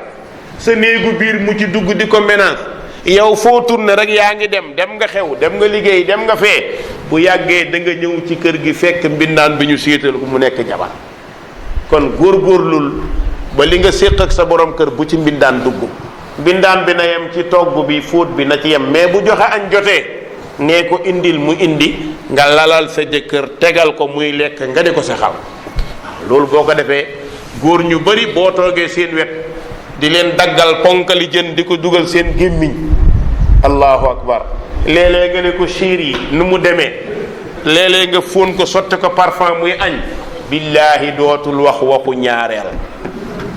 sa néegu biir mu ci dugg di ko ménage yow foo tourné rek yaa ngi dem nga xew dem nga liggéey dem nga fee bu yàggee da nga ñëw ci kër gi fekk mbindaan bi ñu séetal ko mu nekk jabar. kon góorgóorlul ba li nga séq ak sa borom kër bu ci mbindaan dugg. mbindaan bi na yem ci togg bi fóot bi na ci yem mais bu joxe añ jotee nee ko indil mu indi nga lalal sa jëkkër tegal ko muy lekk nga di ko saxal. loolu boo ko defee góor ñu bari boo toogee seen wet di leen daggal ponkali jën di ko dugal seen gémmiñ allahu akbar léeg-léeg nga ne ko chéri yi nu mu demee léeg-léeg nga fóon ko sotti ko parfum muy añ billaahi dootul wax waxu ñaareel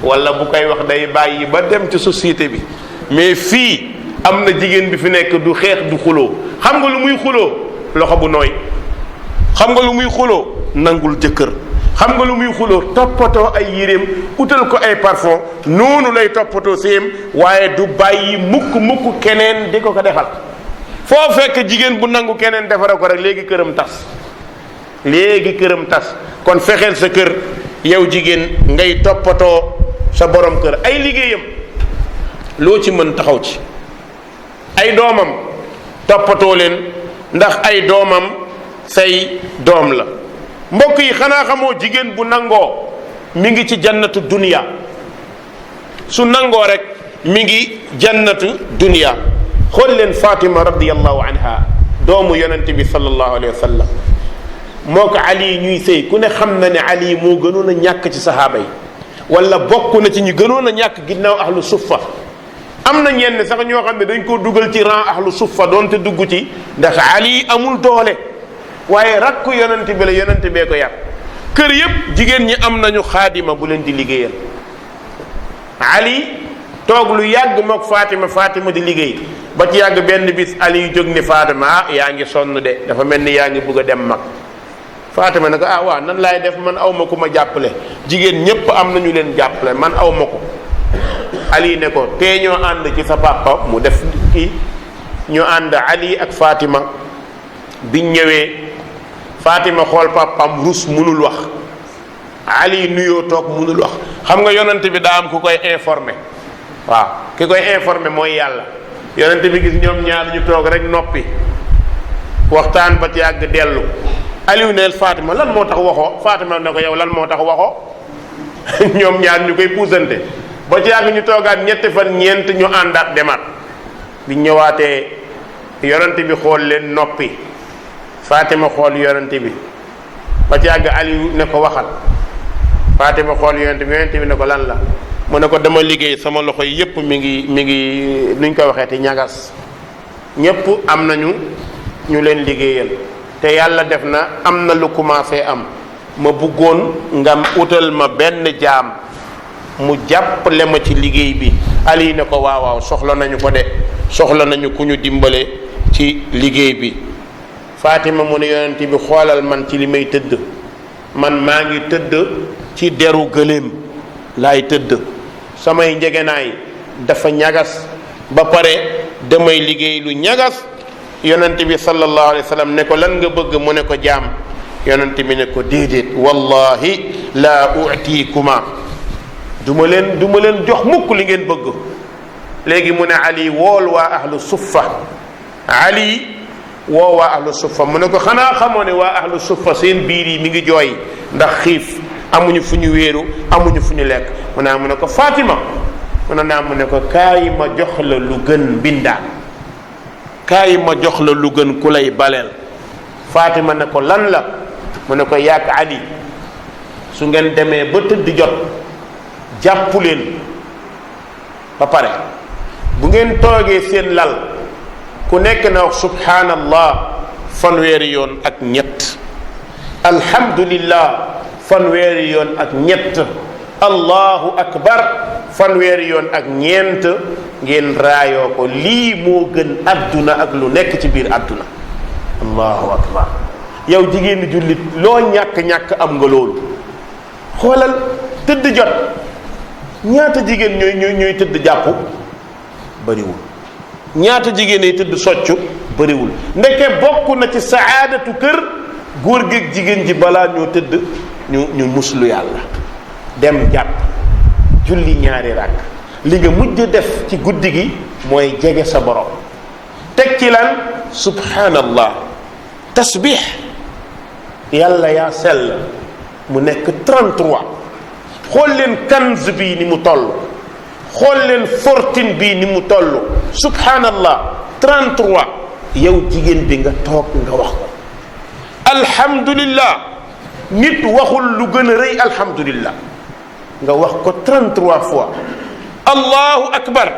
wala bu koy wax day bàyyi ba dem ci société bi. mais fii am na jigéen bi fi nekk du xeex du xuloo. xam nga lu muy xuloo loxo bu nooy. xam nga lu muy xuloo nangul jëkkër. xam nga lu muy xuloo toppatoo ay yéreem utal ko ay parfum noonu lay toppatoo séem waaye du bàyyi mukk keneen di ko defal. foo fekk jigéen bu nangu keneen defara ko rek léegi këram tas kon fexeel sa kër yow jigéen ngay toppatoo sa borom kër ay liggéeyam loo ci mën taxaw ci. ay doomam toppatoo leen ndax ay doomam say doom la. mbokk yi xanaa xamoo jigéen bu nangoo mi ngi ci jannatu dunya su nangoo rek mi ngi jannatu dunya. xool leen Fatima radiyallahu anha doomu yonente bi sallallahu alayhi wa sallam moo ko Ali ñuy sëy ku ne xam na ne Ali moo gënoon a ñàkk ci sahaaba yi wala bokk na ci ñu gënoon a ñàkk ginnaaw ahlu suffa. am na ñenn sax ñoo xam ne dañ koo dugal ci rang ahlu suffa doonte dugg ci ndax Ali amul doole waaye rakku yonente bi la yonente bee ko yar. kër yépp jigéen ñi am nañu xaadima bu leen di liggéeyal. Ali toog lu yàgg mook Fatima di liggéey ba ci yàgg benn bis Ali yu jóg ni Fatima yaa ngi sonn de dafa mel ni yaa ngi bugg a dem mag. Fatima ne ko waaw nan laay def man aw ma ku ma jàppale jigéen ñépp am nañu leen jàppale man aw ma ko. Ali ne ko tee ñoo ànd ci sa papa mu def kii ñu ànd Ali ak Fatima biñ ñëwee Fatima xool papam rus munul wax Ali nuyoo toog munul wax xam nga yonent bi daa am ku koy informé waaw ki koy informé mooy yàlla yonent bi gis ñoom ñaar ñu toog rek noppi waxtaan ba ci yàgg dellu Aliou neel Fatima lan moo tax waxoo Fatima ne ko yow lan moo tax waxoo ñoom ñaar ñu koy puusante ba ci yàgg ñu toogaat ñetti fan ñeent ñu àndaat demaat biñ ñëwaatee yonent bi xool leen noppi Fatima xool yonent bi ba ci yàgg Aliou ne ko waxal Fatima xool yonent bi ne ko lan la mu ne ko dama liggéey sama loxo yi yépp mi ngi nuñ koy waxee te ñagas ñépp am nañu ñu leen liggéeyal te yàlla def na am na lu commencé am ma bëggoon nga utal ma benn jaam mu jàppale ma ci liggéey bi. Ali ne ko waaw soxla nañu ko de soxla nañu ku ñu dimbale ci liggéey bi. Fatima mu ne yonent bi xoolal man ci li may tëdd man maa ngi tëdd ci deru gëléem laay tëdd samay njegenaay dafa ñagas ba pare damay liggéey lu ñagas. yonent bi sallallahu alayhi wa sallam ne ko lan nga bëgg mu ne ko jaam yonent bi ne ko déedéet wallahi laa u'tikuma duma leen jox mukk li ngeen bëgg. léegi mu ne Ali wool waa ahlu suffa Ali woo waa ahlu suffa mu ne ko xanaa xamoo ne waa ahlu suffa seen biir yi mi ngi jooy ndax xiif amuñu fu ñu wéeru amuñu fu ñu lekk mu ne ko Fatima mu ne ko kaay ma jox la lu gën bindaan kaay ma jox la lu gën ku lay baleel Fatima ne ko lan la mu ne ko yaak Ali su ngeen demee ba tëdd jot jàpp leen ba pare bu ngeen toogee seen lal ku nekk na wax subhanallah fanweeri yoon ak ñett alhamdulillah fanweeri yoon ak ñett allahu akbar fanweeri yoon ak ñeent ngeen raayoo ko lii moo gën adduna ak lu nekk ci biir adduna allahu akbar yow jigéenu jullit loo ñàkk-ñàkk am nga loolu xoolal tëdd jot ñaata jigéen ñooy tëdd jàpp bariwul ñaata jigéen yi tëdd soccu bariwul ndeke bokk na ci saadatu kër góor géeg jigéen ji balaa ñoo tëdd ñu muslu yàlla dem jàpp julli ñaari rakk li nga mujj def ci guddi gi mooy jege sa borom teg ci lan subhanallah tasbih yàlla yaa sell mu nekk 33 xool leen kanz bii ni mu toll xool leen fortune bii ni mu toll subhanallah 33 yow jigéen bi nga toog nga wax ko alhamdulillah nit waxul lu gën a rëy alhamdulillah nga wax ko 33 fois allahu akbar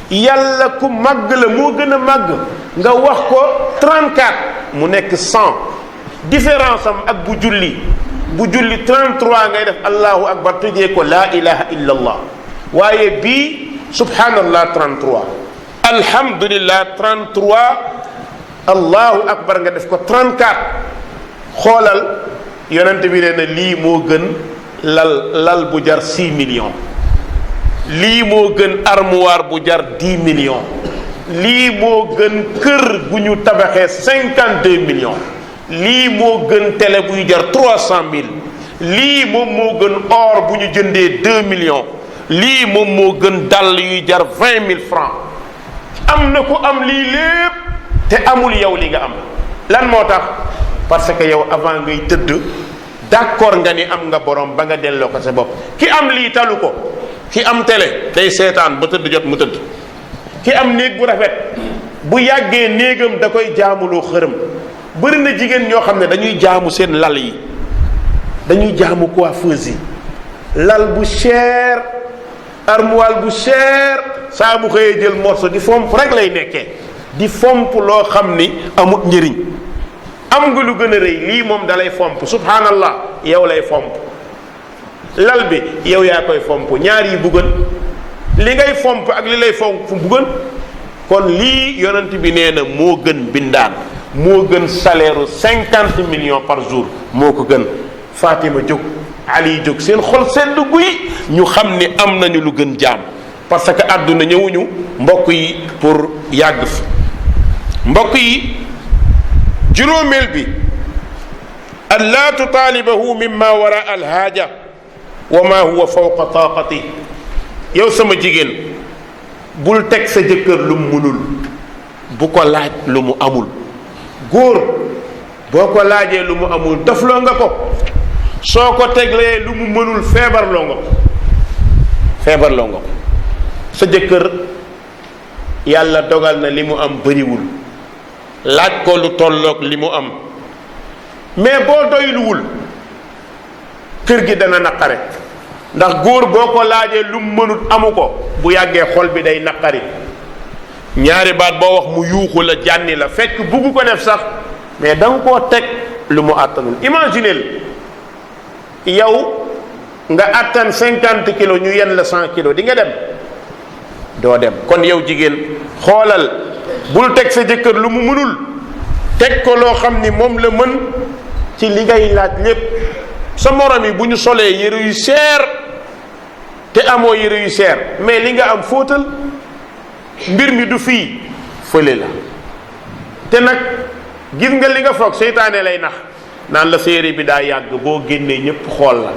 yàlla ku màgg la moo gën a màgg nga wax ko 34 mu nekk 100 différence am ak bu julli 33 ngay def allahu akbar tëjee ko la ilaha illa allah waaye bii subhanallah 33 alhamdulillah 33 allahu akbar nga def ko 34 xoolal yonent bi nee na lii moo gën lal bu jar 6 millions lii moo gën armoire bu jar 10 millions lii moo gën kër gu ñu tabaxee 52 millions lii moo gën télé buy jar 300 000 lii moom moo gën or bu ñu jëndee 2 millions lii moom moo gën dàll yuy jar 20 000 francs am na ku am lii lépp te amul yow li nga am lan moo tax parce que yow avant ngay tëdd d'accord nga ni am nga borom ba nga delloo ko sa bopp ki am lii talu ko ki am télé day seetaan ba tëdd jot mu tëdd ki am néeg bu rafet bu yàggee néegam da koy jaamuloo xërëm bëri na jigéen ñoo xam ne dañuy jaamu seen lal yi dañuy jaamu coiffeuse yi lal bu cher armoire bu cher saa bu xëyee jël morceau di fomp rek lay nekkee di fomp loo xam ni amut njëriñ am nga lu gën a rëy lii moom dalay fomp subhanallah yow lay fomp lal bi yow yaa koy fomp ñaar yi bu gën li ngay fomp ak li lay fomp bu gën kon lii yonent bi nee na moo gën bindaan moo gën salaire 50 millions par jour moo ko gën Fatima jóg Ali jóg seen xol sedd guy ñu xam ni am nañu lu gën jaam parce que àdduna ñëwuñu mbokk yi pour yàgg fi mbokk yi juróomeel bi an laa tutaalibahu mimma wara alhaaja wa ma huwa fawqa taaqati yow sama jigéen bul teg sa jëkkër lu mu munul bu ko laaj lu mu amul góor boo ko laajee lu mu amul dofloo nga ko soo ko teglee lu mu mënul feebarloo nga ko sa jëkkër yàlla dogal na li mu am bëriwul laaj ko lu tolloog li mu am mais boo doyluwul kër gi dana naqare ndax góor boo ko laajee lu mu mënul amu ko bu yàggee xol bi day naqari ñaari baat boo wax mu yuuxu la jànni la fekk bugg ko def sax mais da nga koo teg lu mu àttanul imagineel yow nga àttan 50 kilos ñu yen la 100 kilos di nga dem doo dem kon yow jigéen xoolal bul teg sa jëkkër lu mu mënul teg ko loo xam ni moom la mën ci li ngay laaj lépp sa morom yi bu ñu solee yére yu seer te amoo yére yu seer mais li nga am fóotal mbir mi du fii fële la te nag gis nga li nga foog seytaane lay nax naan la séeré bi daa yàgg boo génnee ñëpp xool la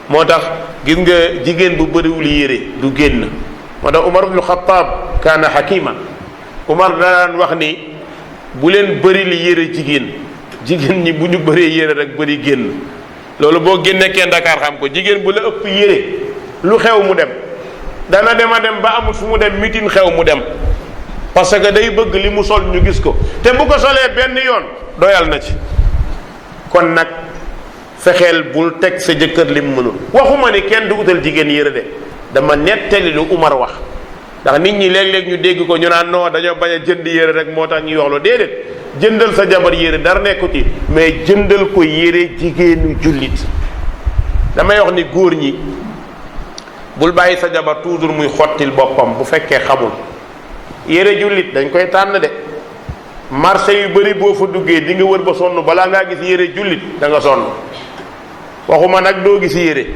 moo tax gis nga jigéen bu bëriwul yére du génn moo tax Umar ibnu Xattaab kaana xakima Umar daan wax ni bu leen bëri li yére jigéen ñi bu ñu bëree yére rek bëri génn. loolu boo génnee kenn Dakar xam ko jigéen bu la ëpp yére lu xew mu dem dana dem ba amul fu mu dem mitin xew mu dem parce que day bëgg li mu sol ñu gis ko te bu ko solee benn yoon doyal na ci. kon nag fexeel bul teg sa jëkkër lim mënul. waxuma ni kenn du utal jigéen yére de dama nettali lu Umar wax ndax nit ñi léeg-léeg ñu dégg ko ñu naan non dañoo bañ a jënd yére rek moo tax ñuy wax lu déedéet. jëndal sa jabar yére dara nekkuti mais jëndal ko yére jigéenu jullit. damay wax ni góor ñi bul bàyyi sa jabar toujours muy xottil boppam bu fekkee xamul yére jullit dañ koy tànn de marché yu bari boo fa duggee di nga wër ba sonn balaa ngaa gis yére jullit da nga sonn waxuma nag doo gis yére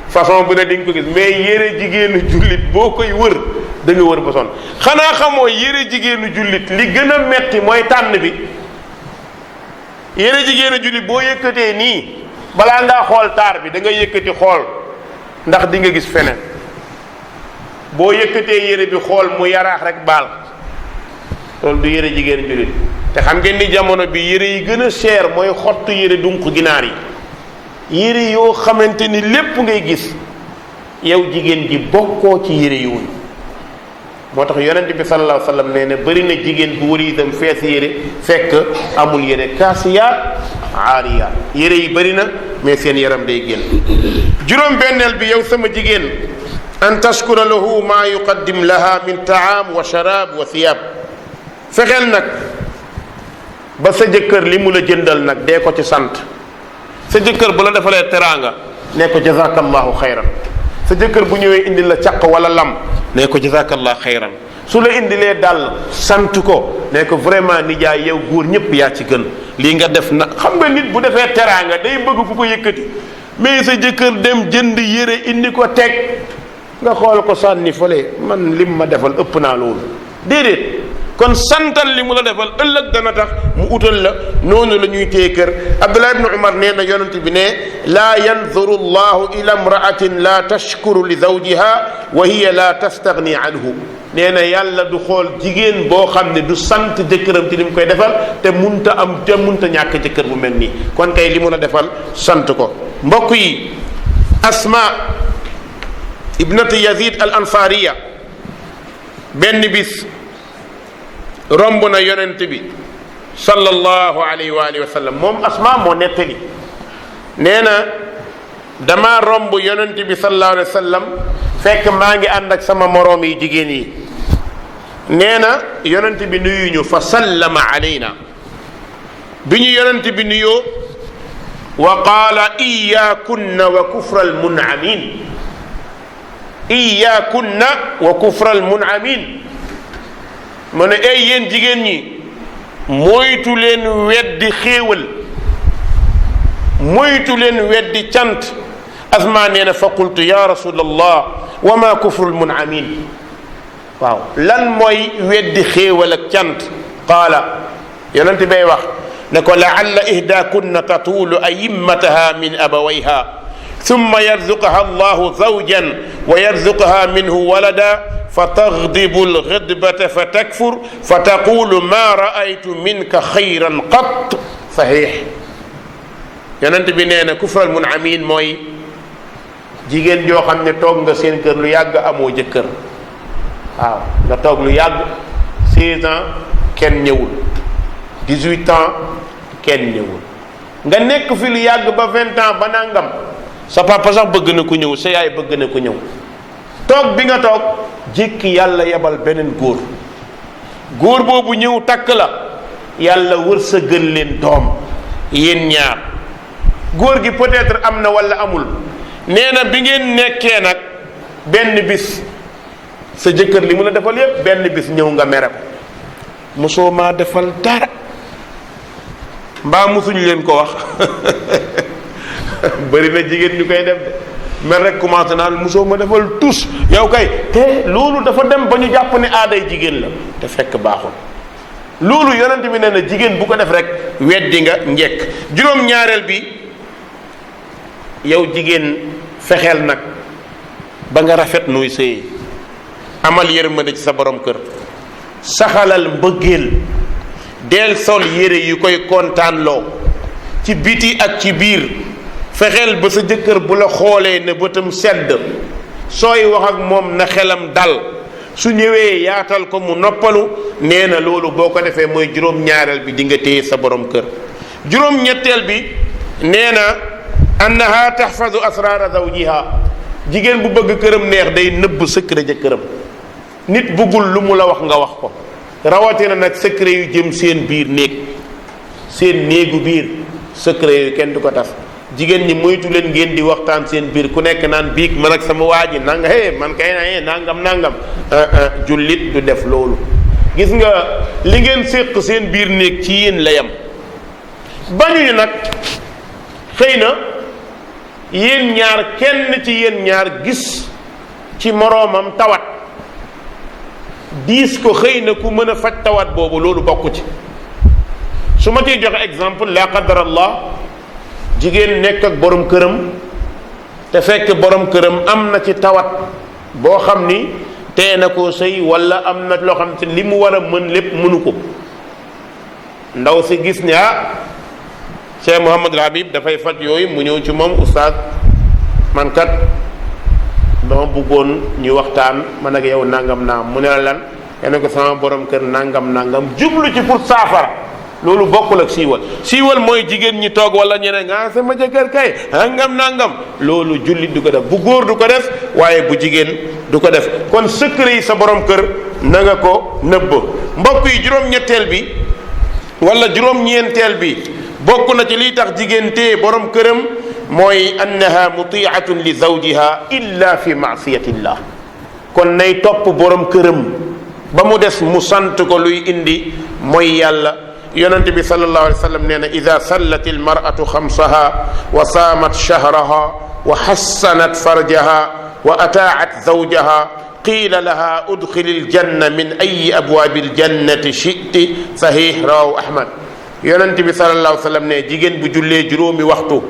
façon bu ne di nga ko gis mais yére jigéenu jullit boo koy wër da nga wër ba sonn xanaa xamoo yére jigéenu jullit li gën a metti mooy tànn bi. yére jigéenu jullit boo yëkkatee nii balaa ngaa xool taar bi da nga yëkkati xool ndax di nga gis feneen boo yëkkatee yére bi xool mu yaraax rek baal loolu du yére jigéenu jullit. te xam ngeen ni jamono bi yére yi gën a cher mooy xottu yére dunq ginaar yi yére yoo xamante ni lépp ngay gis yow jigéen ji bokkoo ci yére yooyu. moo tax yonent bi sallallahu alayhi wa sallam nee na bëri na jigéen bu wëri itam fees yére fekk amul yére kaasiyaat aariyaat yére yi bëri na mais seen yaram day génn. juróom-benneel bi yow sama jigéen an tashkura lahu maa yuqaddim laha min taam wa sharaab wa thiyab. fexeel nag ba sa jëkkër li mu la jëndal nag dee ko ci sant. sa jëkkër bu la defalee teraanga ne ko jazakallahu xayran. sa jëkkër bu ñëwee indi la caq wala lam ne ko jazakallah xayran. su la indilee dàll sant ko ne ko vraiment nijaay yow góor ñëpp yaa ci gën lii nga def na. xam nga nit bu defee teraanga day bëgg ku ko yëkkati mais sa jëkkër dem jënd yére indi ko teg nga xool ko sànni fële man lim ma defal ëpp naa loolu déedéet. kon santal li mu la defal ëllëg dana tax mu utal la noonu la ñuy téye kër. Abdullah ibn Umar nee na yonent bi ne laa yanzuru llahu ila imraatin la tashkuru li zawjiha wa hiya la tastagni anhu. nee na yàlla du xool jigéen boo xam ne du sant jëkkëram ci li mu koy defal te munta ñàkk jëkkër bu mel nii kon kay li mu la defal sant ko. mbokk yi Asma ibnatu Yazid al ansariya benn bis romb na yonent bi sallallahu alayhi wa alihi wa sallam. moom Asma moo nettali nee na dama romb yonent bi sallallahu alayhi wa sallam fekk maa ngi ànd ak sama moroom yi jigéen yi. nee na yonent bi nuyu ñu fa sallama alayna bi ñu yonent bi nuyoo wa qaala iyaakunna wa kufra al munamin iyaakunna wa kufra al munamin mu ne ay yéen jigéen ñi moytu leen weddi xéewal moytu leen weddi cant. Asma nee na fa qultu ya rasulallah wa ma kufrul munamin. waaw lan mooy weddi xéewal ak cant. qaala yonent bay wax ne ko laalla ihdakunna tatuulu ayimmataha min abawayha thumma yarzuqaha allahu zawjan wa yarzuqaha minhu walada fa taxdibu alxidbata fa takfur fa taqulu ma raaytu minka xayran qat. saxiix. yonent bi nee na kufral munamin mooy jigéen joo xam ne toog nga seen kër lu yàgg amoo jëkkër. waaw nga toog lu yàgg 16 ans kenn ñëwul 18 ans kenn ñëwul nga nekk fi lu yàgg ba 20 ans ba nangam sa papa sax bëgg na ku ñëw sa yaay bëgg na ku ñëw toog bi nga toog jékki yàlla yebal beneen góor boobu ñëw takk la yàlla wërsëgal leen doom yéen ñaar. góor gi peut-être am na wala amul nee na bi ngeen nekkee nag benn bis sa jëkkër li mu la defal yépp benn bis ñëw nga mere ko mosoo maa defal dara mbaa mosuñu leen ko wax bëri na jigéen ñu koy def de mer rek commencé naan mosoo ma defal tus yow kay te loolu dafa dem ba ñu jàpp ne aaday jigéen la te fekk baaxul. loolu yonent bi nee na jigéen bu ko def rek weddi nga njekk. juróom-ñaareel bi yow jigéen fexeel nag ba nga rafet nuy sëy amal yërmande ci sa borom kër saxalal mbëggeel deel sol yére yu koy kontaanloo ci biti ak ci biir. fexeel ba sa jëkkër bu la xoolee ne bëtam sedd sooy wax ak moom na xelam dal su ñëwee yaatal ko mu noppalu nee na loolu boo ko defee mooy juróom-ñaareel bi di nga téye sa borom kër. juróom-ñetteel bi nee na annaha tahfazu asrara zawjiha jigéen bu bëgg këram neex day nëbb secret jëkkëram. nit bëggul lu mu la wax nga wax ko rawatina nag secret yu jëm seen biir néeg seen néegu biir secret yu kenn du ko tas. jigéen ñi moytu leen ngeen di waxtaan seen biir ku nekk naan biig man ak sama waa ji nanga man kay na nangam jullit du def loolu. gis nga li ngeen séq seen biir néeg ci yéen la yam bañuñu nag xëy na yéen ñaar kenn ci yéen ñaar gis ci moroomam tawat diis ko xëy na ku mën a faj tawat boobu loolu bokku ci. su ma ciy joxe exemple la qadarallah jigéen nekk ak borom këram te fekk borom këram am na ci tawat boo xam ni tee na koo sëy wala am na loo xam te li mu war a mën lépp mënu ko. ndaw si gis ne Cheikh Mouhamadul Habib dafay faj yooyu mu ñëw ci moom oustaz man kat dama bëggoon ñu waxtaan man ak yow nangam naam mu ne la lan kenn ko sama borom kër nangam jublu ci pour saafara. loolu bokkul ak siiwal mooy jigéen ñi toog wala ñeneen nga sama jëkkër kay nangam loolu jullit du ko def bu góor du ko def waaye bu jigéen du ko def kon secret yi sa borom kër na nga ko nëbb. mbokk yi juróom-ñetteel bi wala juróom-ñeenteel bi bokk na ci liy tax jigéen téye borom këram mooy annaha mutiatun li zawjiha illa fi maasiyatillah kon nay topp borom këram ba mu des mu sant ko luy indi mooy yàlla. yonent bi sallallahu alayhi wa sallam nee na ida sallat almaratu xamsaha wa saamat shahraha wa xassanat farjaha wa ataat zawjaha qiila laha udxili aljanna min ayi abwaabi aljannati shiti sahih rawahu ahmad. yonent bi sallallahu alayhi wa sallam ne jigéen bu jullee juróomi waxtu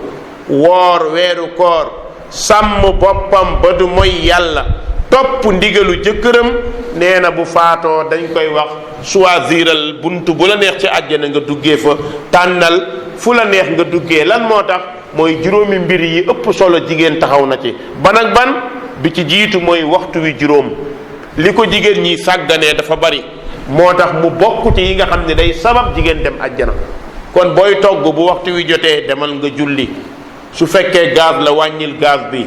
woor weeru koor sàmm boppam ba du mooy yàlla topp ndigalu jëkkëram nee na bu faatoo dañ koy wax choisiral buntu bu la neex ci àjjana nga duggee fa tànnal fu la neex nga duggee lan moo tax mooy juróomi mbir yi ëpp solo jigéen taxaw na ci ban ak ban bi ci jiitu mooy waxtu wi juróom li ko jigéen ñi sàgganee dafa bari moo tax mu bokk ci yi nga xam ne day sabab jigéen dem àjjana. kon booy togg bu waxtu wi jotee demal nga julli su fekkee gaz la wàññil gaz bi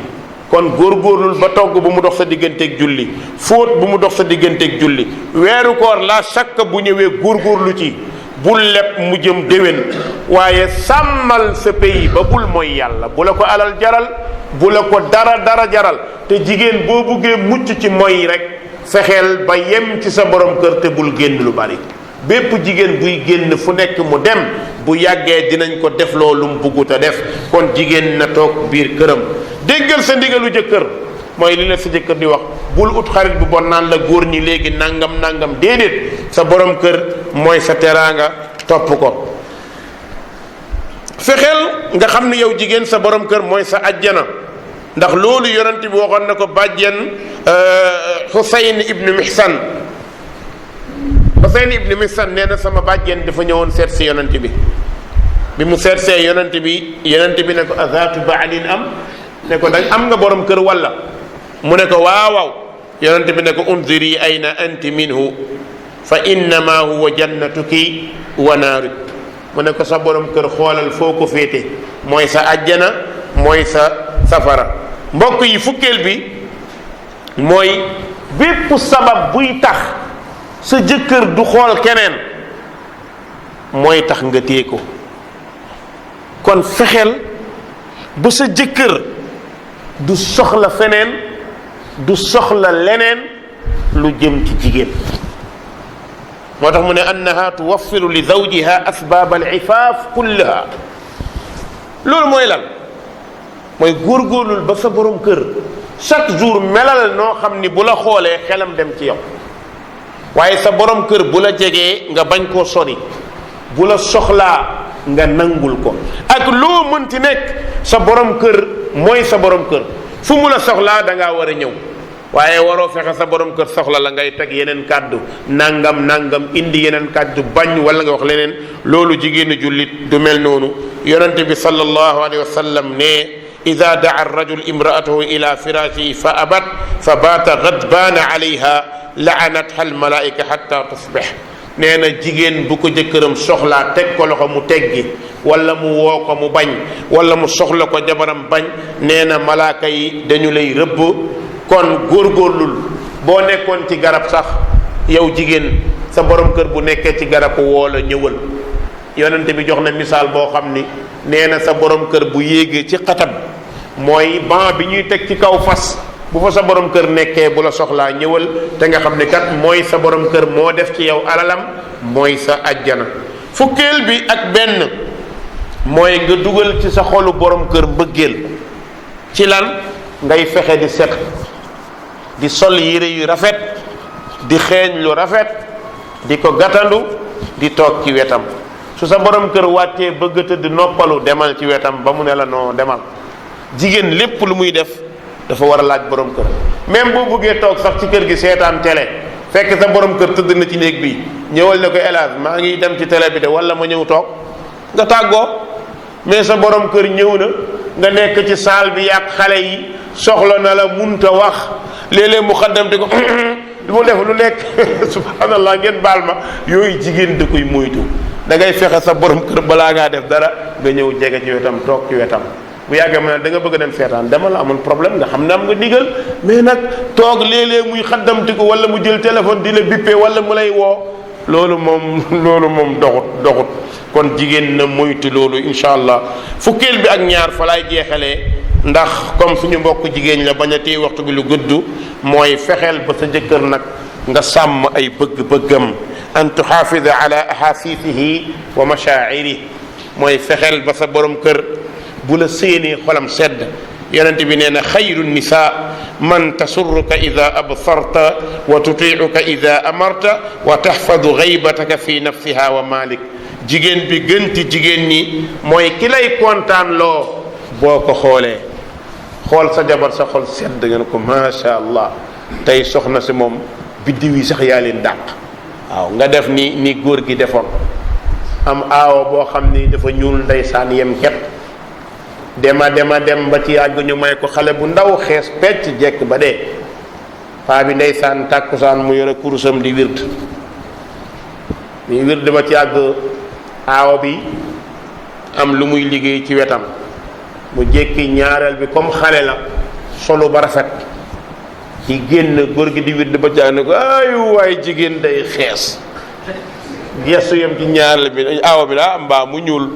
kon góorgóorlul ba togg bu mu dox sa digganteeg julli fóot bu mu dox sa digganteeg julli weeru koor la chaque bu ñëwee góorgóorlu ci bul lepp mu jëm déwén waaye sàmmal sa pays ba bul mooy yàlla bu la ko alal jaral bu la ko dara jaral te jigéen boo buggee mucc ci mooy rek fexeel ba yem ci sa borom kër te bul génn lu bari. bépp jigéen buy génn fu nekk mu dem bu yàggee dinañ ko def loolu mu buggut a def kon jigéen na toog biir këram déggal sa ndigalu jëkkër mooy li la sa jëkkër di wax bul ut xarit bu bon naan la góor ñi léegi nangam déedéet sa borom kër mooy sa teraanga topp ko. fexeel nga xam ne yow jigéen sa borom kër mooy sa ajjana ndax loolu yonent bi waxoon na ko bàjjen Xusayn ibnu Mihsan. Xusayn ibnu Mihsan nee na sama bàjjen dafa ñëwoon seet si yonent bi mu seet see yonent bi ne ko azaatu baalin am ne ko dañ am nga borom kër walla mu ne ko waaw yonent bi ne ko unziri ayna anti minhu fa innama huwa jannatuki wa naaruk mu ne ko sa borom kër xoolal foo ko féete mooy sa ajjana mooy sa safara. mbokk yi fukkeel bi mooy bépp sabab buy tax sa jëkkër du xool keneen mooy tax nga téye ko kon fexeel ba sa jëkkër du soxla feneen du soxla leneen lu jëm ci jigéen. moo tax mu ne annaha tuwaffiru li zawjiha asbaab al-ifaaf kullaha. loolu mooy lan mooy góorgóorlul ba sa borom kër chaque jour melal noo xam ni bu la xoolee xelam dem ci yow waaye sa borom kër bu la jegee nga bañ koo sori bu la soxlaa nga nangul ko ak loo mënti nekk sa borom kër mooy sa borom kër fu mu la soxlaa da ngaa war a ñëw waaye waroo fexe sa borom kër soxla la ngay teg yeneen kàddu nangam nangam indi yeneen kàddu bañ wala nga wax leneen loolu jigéenu jullit du mel noonu. yonente bi sallallahu alayhi wa sallam ne ida daa arrajul imraatahu ila firashihi fa abat fa baata gadbaana alayha laanatha almalaika xatta tusbix. nee na jigéen bu ko jëkkëram soxlaa teg ko loxo mu teggi wala mu woo ko mu bañ wala mu soxla ko jabaram bañ nee na malaaka yi dañu lay rëbb. kon góorgóorlul boo nekkoon ci garab sax yow jigéen sa borom kër bu nekkee ci garab woo la ñëwal. yonente bi jox na misaal boo xam ni nee na sa borom kër bu yéegee ci xatab mooy ban bi ñuy teg ci kaw fas bu fa sa borom kër nekkee bu la soxlaa ñëwal te nga xam ne kat mooy sa borom kër moo def ci yow alalam mooy sa ajjana. fukkeel bi ak benn mooy nga dugal ci sa xolu borom kër mbëggeel ci lan ngay fexe di set di sol yére yu rafet di xeeñ lu rafet di ko gàttandu di toog ci wetam. su sa borom kër wàccee bëgg tëdd noppalu demal ci wetam ba mu ne la noo demal. jigéen lépp lu muy def dafa war a laaj borom kër même boo bëggee toog sax ci kër gi seetaan télé fekk sa borom kër tëdd na ci néeg bi ñëwal ne ko hélas maa ngi dem ci télé bi de wala ma ñëw toog nga tàggoo. mais sa borom kër ñëw na nga nekk ci saal bi yàq xale yi soxla na la munta wax léeg-léeg mu xaddamte ko du mu def lu nekk subhanallah ngeen baal ma yooyu jigéen da koy moytu. da ngay fexe sa borom kër balaa ngaa def dara nga ñëw jege ci wetam toog ci wetam bu yàggee ma ne da nga bëgg a dem seetaan dama la amul problème nga xam ne am nga digal mais nag toog léeg-léeg muy xaddamte ko wala mu jël téléphone di la bippe wala mu lay woo loolu moom doxut kon jigéen na moytu loolu incha allah. fukkeel bi ak ñaar fa laay jeexalee ndax comme suñu mbokk jigéen la bañ a téye waxtu bi lu gudd mooy fexeel ba sa jëkkër nag nga sàmm ay bëgg-bëggam. an tuxaafida ala ahasisihi wa mashaa'irihi mooy fexeel ba sa borom kër bu la séenee xolam sedd. yonent bi nee na xayru nisa man tasurruka ida absarta wa tutiicuka ida amarta wa taxfadu gaybataka fi nafsiha wa malik. jigéen bi gën ci jigéen ñi mooy ki lay kontaan loo boo ko xoolee xool sa jabar sa xol sedd nga ne ko macha allah tey soxna si moom biddiw yi sax yaa leen dàq. waaw nga def ni góor gi defoon am aawo boo xam ni dafa ñuul ndeysaan yem képp dem ba ci yàgg ñu may ko xale bu ndaw xees pecc jekk ba dee paa bi ndeysaan tàkkusaan mu yore kurusam di wird muy wird ba ci yàgg aawo bi am lu muy liggéey ci wetam mu jékki ñaareel bi comme xale la solu ba rafet ci génn góor gi di wird ba jàng ne ko ay waay jigéen day xees gestu yam ci ñaareel bi aawo bi daa am mbaa mu ñuul.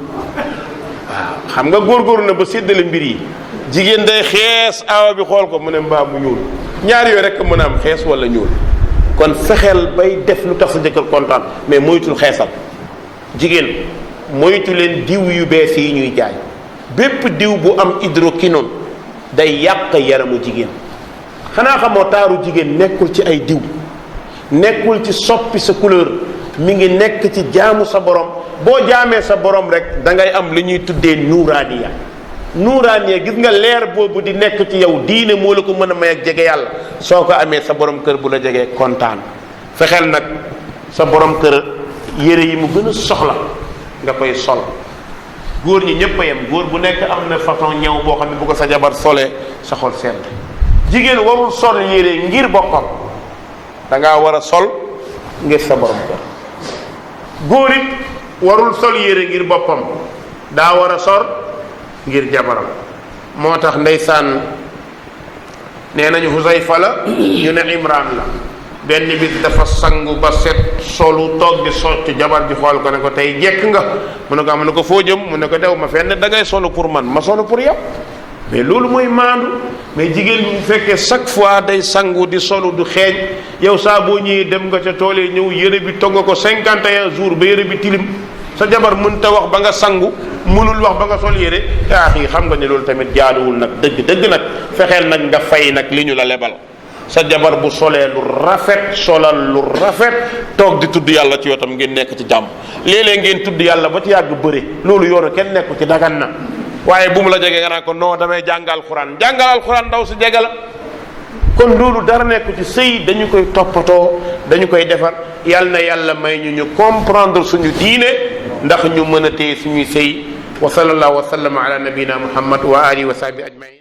waaw xam nga góorgóorlu na ba séddale mbir yi jigéen day xees aawa bi xool ko mu ne mbaa mu ñuul ñaar yooyu rek mën a am xees wala ñuul. kon fexeel bay def lu tax sa jëkkër kontaan mais moytul xeesal. jigéen moytu leen diw yu bees yi ñuy jaay bépp diw bu am hydroquinone day yàq yaramu jigéen. xanaa xamoo taaru jigéen nekkul ci ay diw nekkul ci soppi sa couleur mi ngi nekk ci jaamu sa borom. boo jaamee sa borom rek da ngay am li ñuy tuddee nuuraaniya. nuuraaniya gis nga leer boobu di nekk ci yow diine moo la ko mën a may ak jege yàlla soo ko amee sa borom kër bu la jegee kontaan. fexeel nag sa borom kër yére yi mu gën a soxla nga koy sol. góor ñi ñëpp a yem góor bu nekk am na façon ñëw boo xam ne bu ko sa jabar solee sa xol sedd. jigéen warul sol yére ngir boppam da ngaa war a sol ngir sa borom kër. góor it warul sol yére ngir boppam daa war a sol ngir jabaram. moo tax ndeysaan nee nañu Huzayfa la ñu ne Imran la benn bis dafa sangu ba set solu toog di sotti jabar ji xool ko ne ko tey jekk nga mu ne ko am ne ko foo jëm mu ne ko dew ma fenn da ngay solu pour man ma solu pour yow. mais loolu mooy maandu. mais jigéen bi bu fekkee chaque fois day sangu di solu du xeeñ yow saa boo ñëwee dem nga ca tool yi ñëw yére bi togg ko 51 jours ba yére bi tilim sa jabar mënta wax ba nga sangu mënul wax ba nga sol yére yi xam nga ne loolu tamit jaaduwul nag dëgg nag fexeel nag nga fay nag li ñu la lebal. sa jabar bu solee lu rafet solal lu rafet toog di tudd yàlla ci wetam ngeen nekk ci jàmm. léeg-léeg ngeen tudd yàlla ba ci yàgg bëre loolu yoonu kenn nekku ci dagan na. waaye bu mu la jege nga naan ko non damay jàngal alxuraan ndaw si jege la kon loolu dara nekku ci sëy dañu koy toppatoo dañu koy defar yal na yàlla may ñu comprendre suñu diine ndax ñu mën a téye suñuy sëy wa sallallahu wa sallama ala nabina muhammad wa alihi wa sahbi ajmain